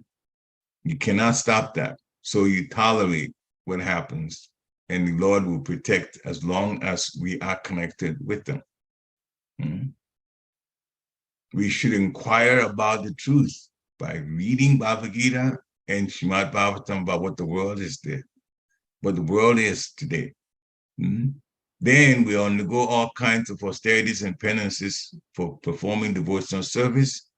cannot stop that. So you tolerate what happens, and the Lord will protect as long as we are connected with them. We should inquire about the truth by reading Bhagavad Gita and Srimad Bhagavatam about what the world is there, what the world is today. Then we undergo all kinds of austerities and penances for performing devotional service.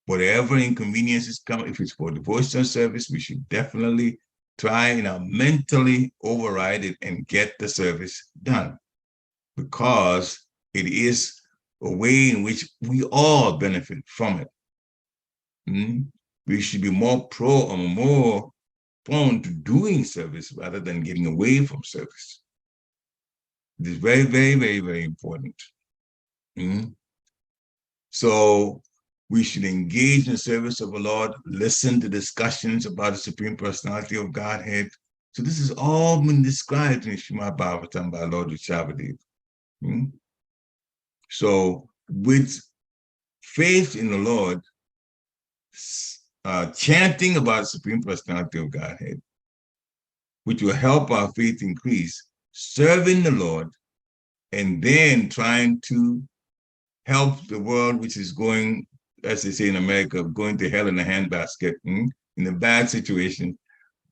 Whatever inconveniences come, if it's for devotional service, we should definitely try and mentally override it and get the service done, because it is a way in which we all benefit from it. We should be more more prone to doing service rather than getting away from service. It is very, very, very, very important. So we should engage in the service of the Lord, listen to discussions about the Supreme Personality of Godhead. So this has all been described in Srimad Bhagavatam by Lord Rishabhadev. So with faith in the Lord, chanting about the Supreme Personality of Godhead, which will help our faith increase, serving the Lord, and then trying to help the world, which is going, as they say in America, going to hell in a handbasket, in a bad situation,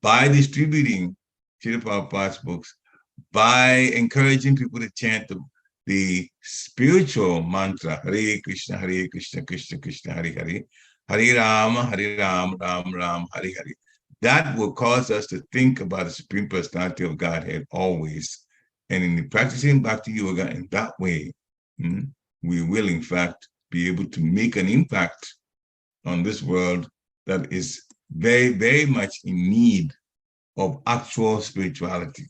by distributing Srila Prabhupada's books, by encouraging people to chant the spiritual mantra, Hare Krishna, Krishna Krishna, Hare Hare, Hare Rama, Ram Ram, Hare Hare. That will cause us to think about the Supreme Personality of Godhead always. And in practicing Bhakti Yoga in that way, we will, in fact, be able to make an impact on this world that is very, very much in need of actual spirituality.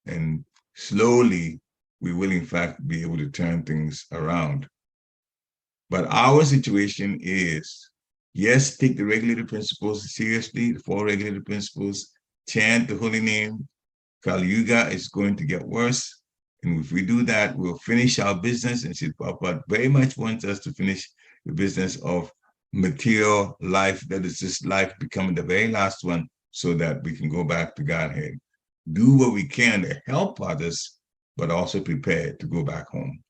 And slowly, we will in fact be able to turn things around. But our situation is, yes, take the regulator principles seriously, the 4 regulator principles, chant the holy name. Kali Yuga is going to get worse. And if we do that, we'll finish our business. And Sri Prabhupada very much wants us to finish the business of material life, that is this life becoming the very last one, so that we can go back to Godhead. Do what we can to help others, but also prepare to go back home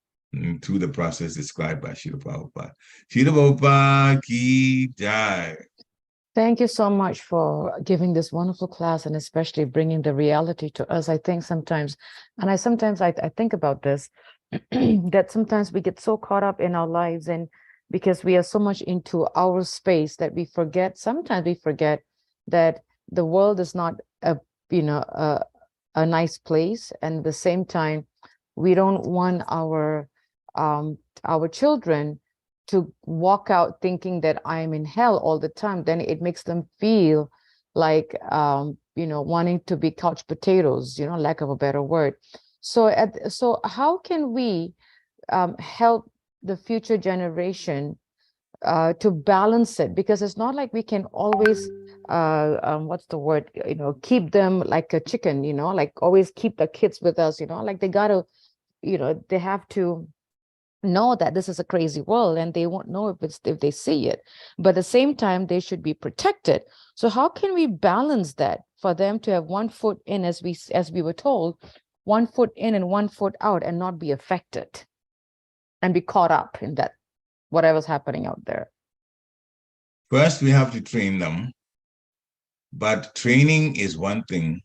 through the process described by Srila Prabhupada. Srila Prabhupada ki jai. Thank you so much for giving this wonderful class and especially bringing the reality to us. I think sometimes, and I think about this, that sometimes we get so caught up in our lives and because we are so much into our space that we forget, sometimes we forget that the world is not a nice place. And at the same time, we don't want our children to walk out thinking that I'm in hell all the time. Then it makes them feel like, wanting to be couch potatoes, lack of a better word. So how can we help the future generation to balance it? Because it's not like we can always, what's the word, keep them like a chicken, like always keep the kids with us, like they gotta, they have to know that this is a crazy world and they won't know if they see it, but at the same time they should be protected. So how can we balance that for them to have 1 foot in, as we were told, 1 foot in and 1 foot out, and not be affected and be caught up in that whatever's happening out there? First, we have to train them, but training is one thing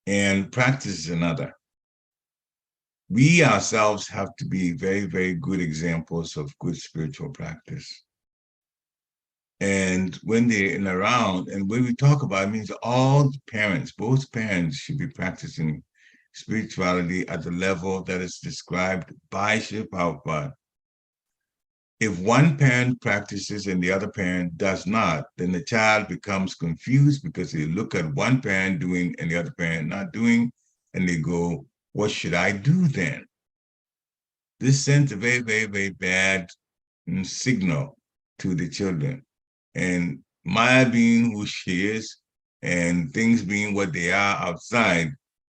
and practice is another. We ourselves have to be very, very good examples of good spiritual practice. And when they're around, and when we talk about it, means all parents, both parents should be practicing spirituality at the level that is described by Srila Prabhupada. If one parent practices and the other parent does not, then the child becomes confused because they look at one parent doing and the other parent not doing, and they go, what should I do then? This sends a very, very, very bad signal to the children. And Maya being who she is and things being what they are outside,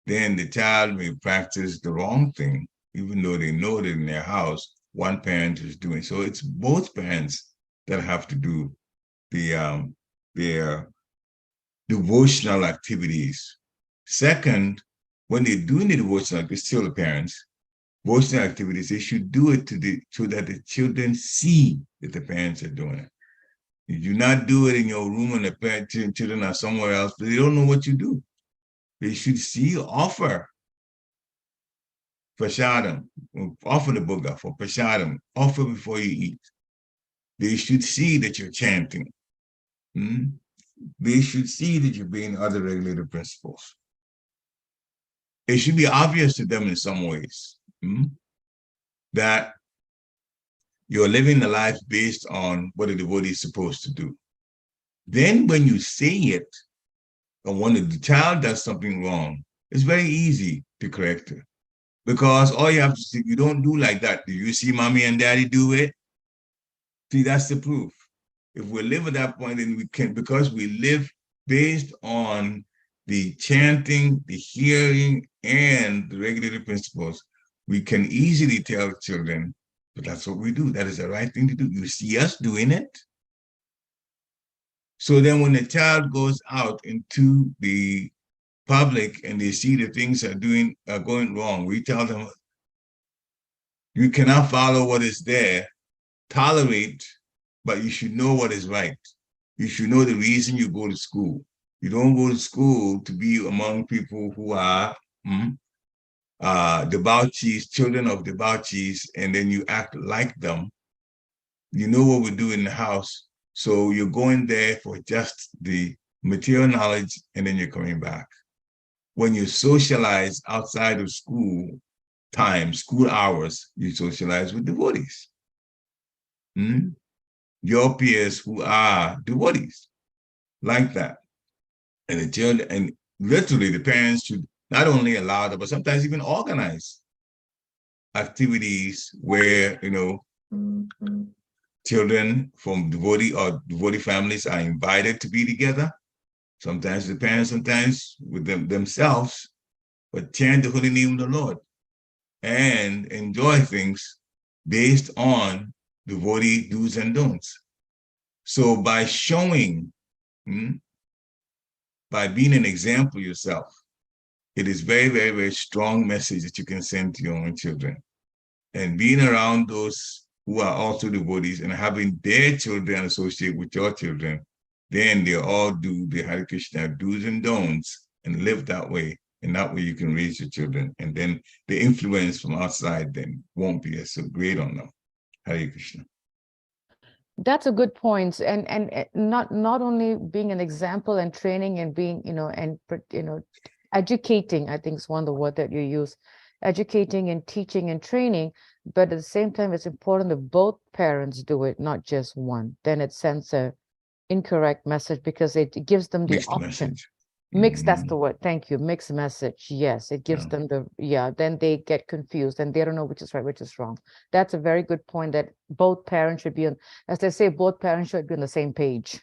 then the child may practice the wrong thing, even though they know that in their house, one parent is doing. So it's both parents that have to do their devotional activities. Second, when they're doing the devotional, it's still the parents, devotional activities, they should do it so that the children see that the parents are doing it. You do not do it in your room and the children are somewhere else, but they don't know what you do. They should see, offer prashadam, offer the boga for prashadam, offer before you eat. They should see that you're chanting. They should see that you're being other regulated principles. It should be obvious to them in some ways that you're living the life based on what a devotee is supposed to do. Then when you say it, or when the child does something wrong, it's very easy to correct it. Because all you have to say, you don't do like that. Do you see mommy and daddy do it? See, that's the proof. If we live at that point, then we can, because we live based on the chanting, the hearing, and the regulated principles, we can easily tell children, but that's what we do. That is the right thing to do. You see us doing it. So then when the child goes out into the public and they see the things are going wrong, we tell them, you cannot follow what is there, tolerate, but you should know what is right. You should know the reason you go to school. You don't go to school to be among people who are debauchees, children of debauchees, and then you act like them. You know what we do in the house. So you're going there for just the material knowledge, and then you're coming back. When you socialize outside of school time, school hours, you socialize with devotees. Your peers who are devotees, like that. And the children, and literally the parents should not only allow them, but sometimes even organize activities where, children from devotee families are invited to be together. Sometimes the parents, sometimes with themselves, but chant the holy name of the Lord and enjoy things based on devotee do's and don'ts. So by showing, by being an example yourself, it is very, very, very strong message that you can send to your own children. And being around those who are also devotees and having their children associate with your children, then they all do the Hare Krishna do's and don'ts and live that way. And that way you can raise your children. And then the influence from outside then won't be so great on them. Hare Krishna. That's a good point. And not only being an example and training and being, educating, I think is one of the words that you use, educating and teaching and training, but at the same time, it's important that both parents do it, not just one. Then it sends a incorrect message because it gives them the Mixed option. message. Mixed, that's the word. Thank you. Mixed message. Yes, it gives Yeah. them then they get confused and they don't know which is right, which is wrong. That's a very good point, that both parents should be on, as they say, both parents should be on the same page.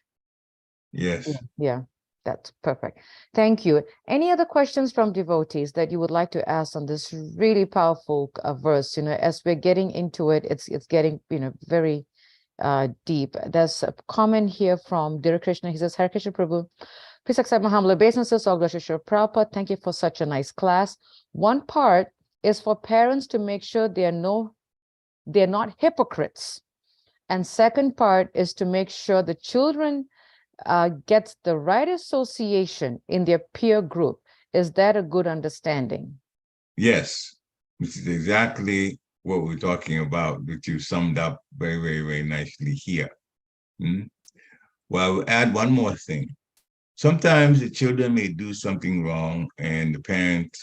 Yes. Yeah, that's perfect. Thank you. Any other questions from devotees that you would like to ask on this really powerful verse? As we're getting into it, it's getting, very deep. There's a comment here from Dear Krishna. He says, Hare Krishna Prabhu. Please accept my humble obeisances. All glory to Srila Prabhupada. Thank you for such a nice class. One part is for parents to make sure they're not hypocrites. And second part is to make sure the children gets the right association in their peer group. Is that a good understanding? Yes, which is exactly what we're talking about, which you summed up very, very, very nicely here. Well, I will add one more thing. Sometimes the children may do something wrong and the parent,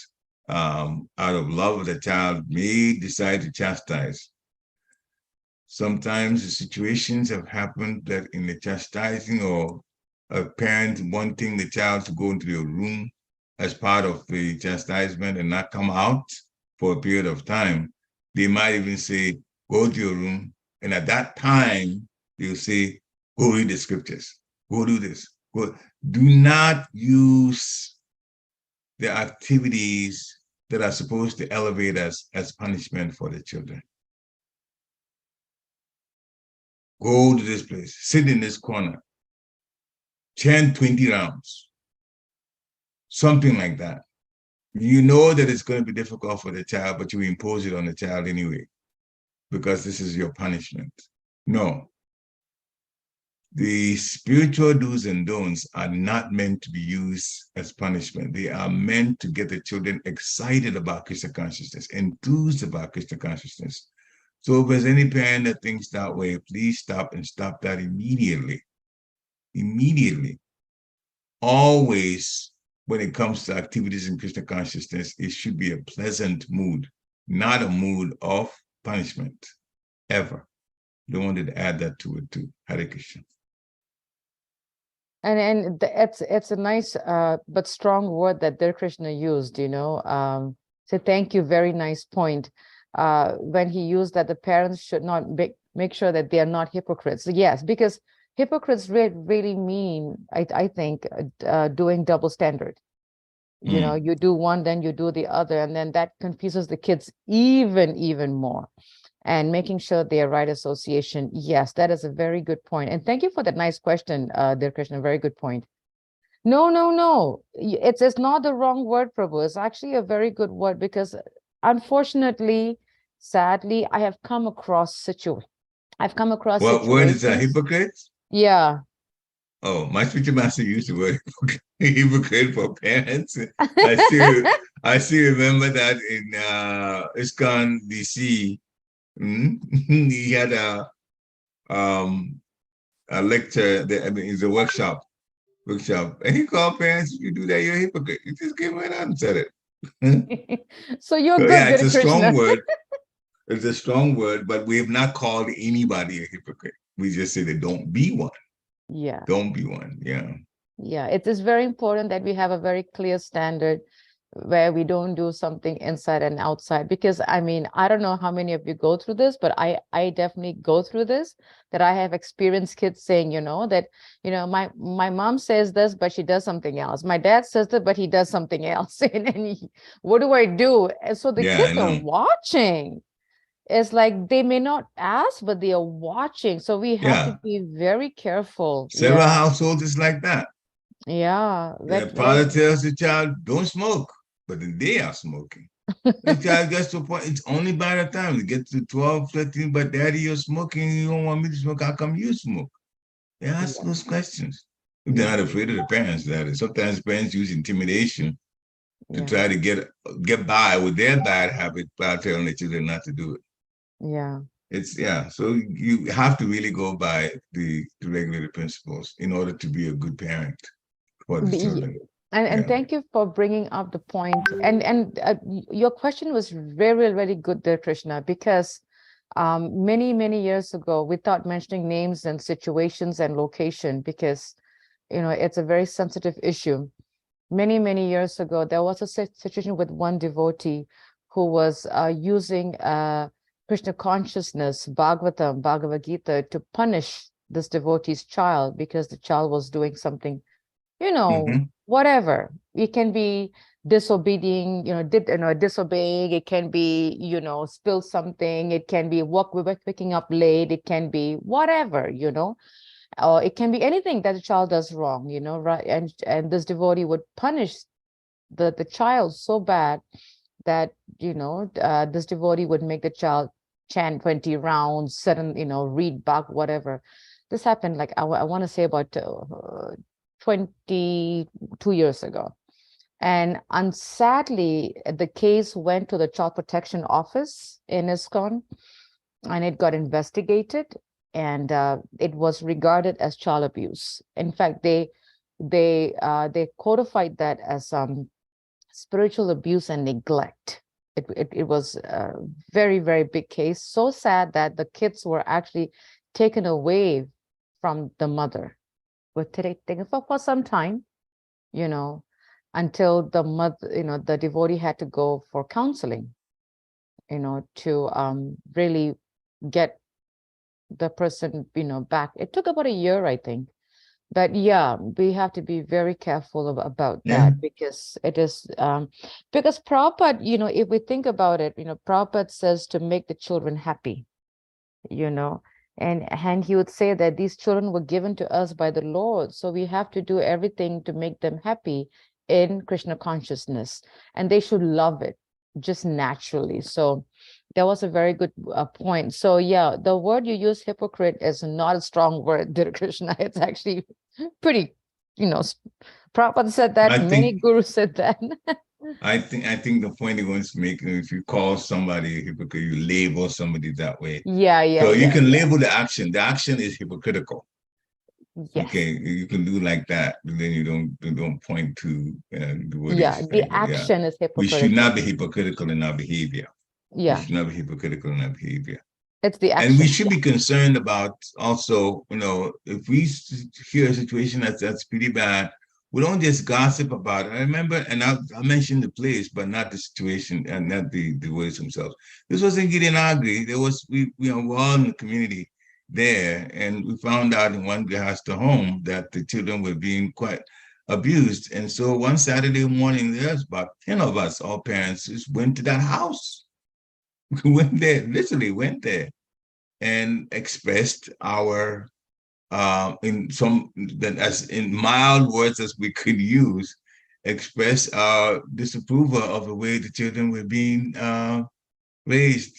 out of love of the child, may decide to chastise. Sometimes the situations have happened that in the chastising or a parent wanting the child to go into the room as part of the chastisement and not come out for a period of time, they might even say, go to your room. And at that time, they'll say, go read the scriptures, go do this. Do not use the activities that are supposed to elevate us as punishment for the children. Go to this place, sit in this corner, chant 20 rounds, something like that. You know that it's going to be difficult for the child, but you impose it on the child anyway, because this is your punishment. No. The spiritual do's and don'ts are not meant to be used as punishment. They are meant to get the children excited about Krishna consciousness, enthused about Krishna consciousness. So if there's any parent that thinks that way, please stop that immediately. Immediately. Always, when it comes to activities in Krishna consciousness, it should be a pleasant mood, not a mood of punishment, ever. Don't want to add that to it too. Hare Krishna. And it's a nice but strong word that Dear Krishna used, so thank you, very nice point. When he used that the parents should not make sure that they are not hypocrites. Yes, because hypocrites really mean, I think, doing double standard. You do one, then you do the other, and then that confuses the kids even more. And making sure they are right association. Yes, that is a very good point. And thank you for that nice question, Dear Krishna. Very good point. No. It's not the wrong word, Prabhu. It's actually a very good word, because unfortunately, sadly, I have come across situations. What word is that? Hypocrite? Yeah. Oh, my spiritual master used the word hypocrite for parents. I still remember that in ISKCON DC. He had a lecture. It's a workshop, and he called parents. If you do that, you're a hypocrite. He just came right out and said it. So you're good. Yeah, it's a Krishna. strong word. It's a strong word, but we have not called anybody a hypocrite. We just say that don't be one. Yeah. Don't be one. Yeah. Yeah, it is very important that we have a very clear standard where we don't do something inside and outside. Because I mean, I don't know how many of you go through this, but I definitely go through this, that I have experienced kids saying, that, my mom says this, but she does something else. My dad says that, but he does something else. What do I do? And so the Yeah, I kids are know. watching. It's like they may not ask, but they are watching. So we have to Yeah. be very careful. Several Yeah. households is like that. Yeah. The father tells the child, don't smoke, but then they are smoking. The child gets to a point, it's only by the time it gets to 12, 13, but daddy, you're smoking, you don't want me to smoke, how come you smoke? They ask those questions. If they're not afraid of the parents, that is. Sometimes parents use intimidation to Yeah. try to get by with their bad habit by telling the children not to do it. Yeah. So you have to really go by the regulated principles in order to be a good parent for the The- children. And Yeah. thank you for bringing up the point. And your question was very, very good there, Krishna, because many, many years ago, without mentioning names and situations and location, because, it's a very sensitive issue. Many, many years ago, there was a situation with one devotee who was using Krishna consciousness, Bhagavatam, Bhagavad Gita, to punish this devotee's child because the child was doing something, Mhm. whatever. It can be disobeying, disobeying. It can be, spill something. It can be waking up late. It can be whatever, or it can be anything that the child does wrong, right? And this devotee would punish the child so bad that, this devotee would make the child chant 20 rounds, read back, whatever. This happened, like, I want to say about 22 years ago. And sadly, the case went to the Child Protection Office in ISKCON, and it got investigated, and it was regarded as child abuse. In fact, they codified that as spiritual abuse and neglect. It was a very, very big case. So sad that the kids were actually taken away from the mother. Were taken for some time, until the mother, the devotee had to go for counseling, to really get the person, back. It took about a year, I think. But yeah, we have to be very careful about Yeah. that, because it is because Prabhupada, if we think about it, Prabhupada says to make the children happy, and he would say that these children were given to us by the Lord, so we have to do everything to make them happy in Krishna consciousness, and they should love it just naturally. So that was a very good point. So yeah, the word you use, hypocrite, is not a strong word, dear Krishna. It's actually pretty, Prabhupada said that, I many think gurus said that. I think the point he wants to make, if you call somebody a hypocrite, you label somebody that way. Yeah, So you yeah, can label the action. The action is hypocritical. yes. Okay, you can do like that, but then you don't point to the word Yeah, is the like, yeah. action is We should not hypocritical. be hypocritical in our behavior. We Yeah, should not be hypocritical in our behavior. it's the And we action. should be concerned about also, if we hear a situation that's pretty bad, we don't just gossip about it. I remember, and I mentioned the place, but not the situation and not the words themselves. This was in Gideonagri. There was, we're all in the community there, and we found out in one Grihasta home that the children were being quite abused. And so one Saturday morning, there's about 10 of us, all parents, just went to that house. We went there, literally went there and expressed our in some as in mild words as we could use, express our disapproval of the way the children were being raised.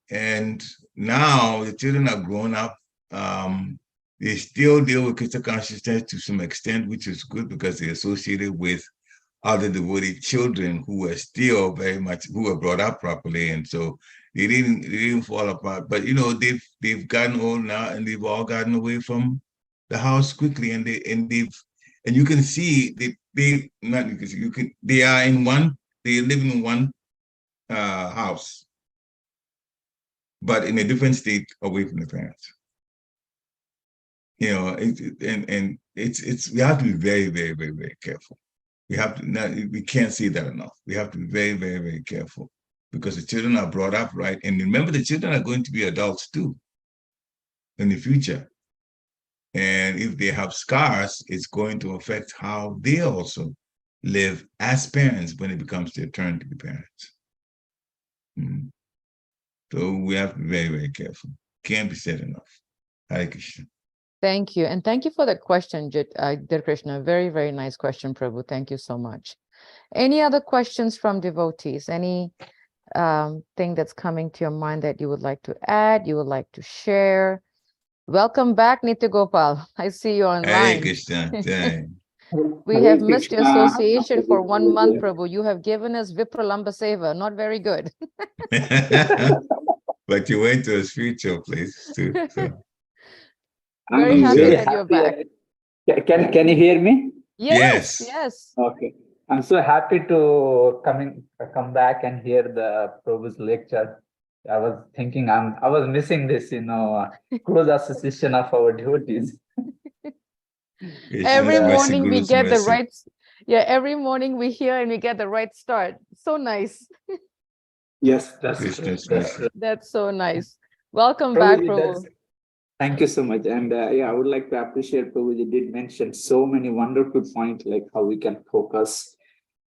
And now the children are grown up. They still deal with Krishna consciousness to some extent, which is good because they're associated with other devoted children who were still very much who were brought up properly, and so they didn't fall apart. But they've gotten old now, and they've all gotten away from the house quickly, and you can see they not you can see, they are in one they live in one house, but in a different state away from the parents. And it's we have to be very, very, very, very careful. we can't see that enough. We have to be very, very, very careful because the children are brought up right. And remember, the children are going to be adults too in the future. And if they have scars, it's going to affect how they also live as parents when it becomes their turn to be parents. So we have to be very, very careful. Can't be said enough. Hare Krishna. Thank you. And thank you for that question, dear Krishna. Very, very nice question, Prabhu. Thank you so much. Any other questions from devotees? Any thing that's coming to your mind that you would like to add, you would like to share? Welcome back, Nitya Gopal. I see you Hare online. Krishna. We have missed your association for 1 month, Prabhu. You have given us Vipralamba Seva. Not very good. But you went to a spiritual place too. So. Very I'm happy sure. that you're back. Can you hear me? Yes, Yes. yes. Okay. I'm so happy to come back and hear the Prabhu's lecture. I was thinking I was missing this, close association of our devotees. Every Krishna's mercy, morning we Guru's get the mercy. right, every morning we hear and we get the right start. So nice. Yes, that's Krishna's true. That's mercy. true. That's so nice. Welcome back, Prabhuji, Prabhu. thank you so much. And I would like to appreciate Prabhuji did mention so many wonderful points, like how we can focus,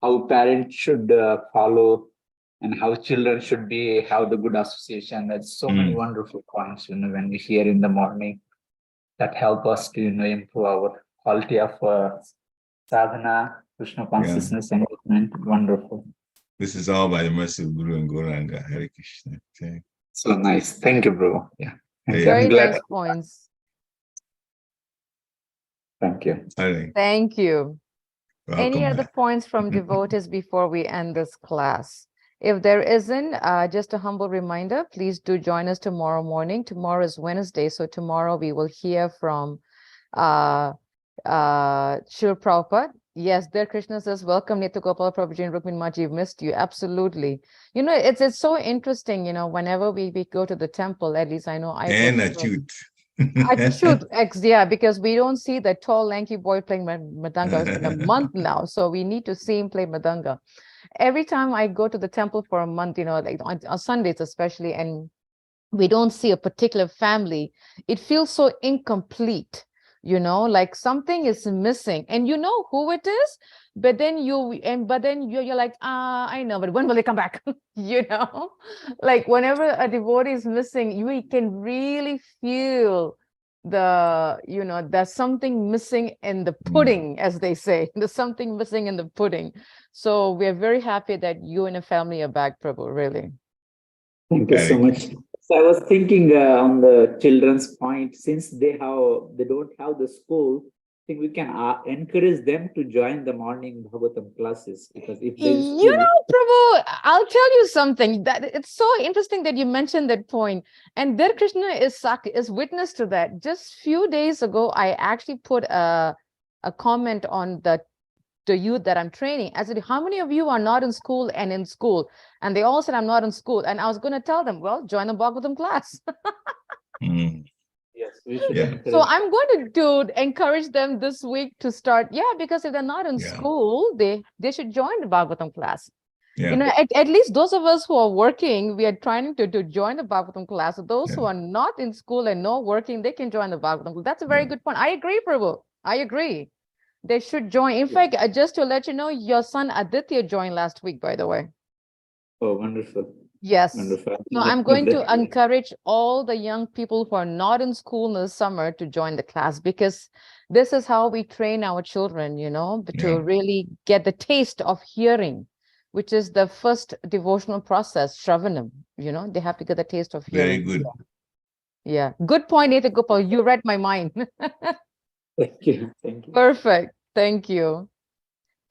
how parents should follow, and how children should have the good association. That's so many wonderful points, when we hear in the morning that help us to, improve our quality of sadhana, Krishna consciousness, and movement. Wonderful. This is all by the mercy of Guru and Gauranga. Hare Krishna. Okay. So nice. Thank you, bro. Yeah. Thank you. Very I'm glad. nice points. Thank you. Hare. Thank you. Welcome Any other back. points from devotees before we end this class? If there isn't, just a humble reminder, please do join us tomorrow morning. Tomorrow is Wednesday, so tomorrow we will hear from Srila Prabhupada. Yes, dear Krishna says, welcome Nitya Gopal Prabhuji and Rukmin Maji, missed you. Absolutely. It's so interesting, whenever we go to the temple, at least I know I And go a to tooth. yeah, because we don't see the tall, lanky boy playing Madanga. It's been a month now, so we need to see him play Madanga. Every time I go to the temple for a month, like on Sundays especially, and we don't see a particular family, it feels so incomplete, like something is missing, and you know who it is, but then you're like, I know, but when will they come back? Like whenever a devotee is missing, you can really feel there's something missing in the pudding, as they say. There's something missing in the pudding. So we're very happy that you and your family are back, Prabhu, really. Thank you so much. So I was thinking on the children's point, since they don't have the school, I think we can encourage them to join the morning Bhagavatam classes, because if there is school, Prabhu, I'll tell you something that it's so interesting that you mentioned that point. And there Krishna is witness to that. Just few days ago, I actually put a comment on the youth that I'm training. I said, how many of you are not in school and in school? And they all said, I'm not in school. And I was going to tell them, well, join the Bhagavatam class. yes, we should encourage. So I'm going to encourage them this week to start. Yeah, because if they're not in school, they should join the Bhagavatam class. Yeah. At least those of us who are working, we are trying to join the Bhagavatam class. So those who are not in school and not working, they can join the Bhagavatam class. That's a very good point. I agree, Prabhu. I agree. They should join. In fact, just to let you know, your son Aditya joined last week, by the way. Oh, wonderful. Yes. Wonderful. So I'm going to encourage all the young people who are not in school in the summer to join the class, because this is how we train our children, to really get the taste of hearing, which is the first devotional process, Shravanam. They have to get the taste of hearing. Very good. Yeah. Good point, Nitya Gopal. You read my mind. Thank you. Thank you. Perfect. Thank you.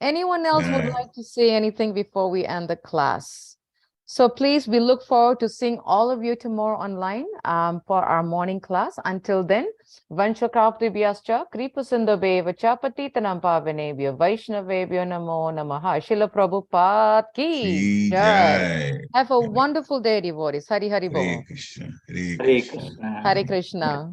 Anyone else would like to say anything before we end the class? So please, we look forward to seeing all of you tomorrow online for our morning class. Until then, Vanshakaptibhyascha, Kripasindhabevacha, Patitanam Pavanebhyo, Vaishnavebhyo Namo Namaha, Srila Prabhupada ki jai. Have a wonderful day, devotees. Hari Hari Bol. Hare Krishna. Hare Hare Krishna. Krishna. Hare Krishna.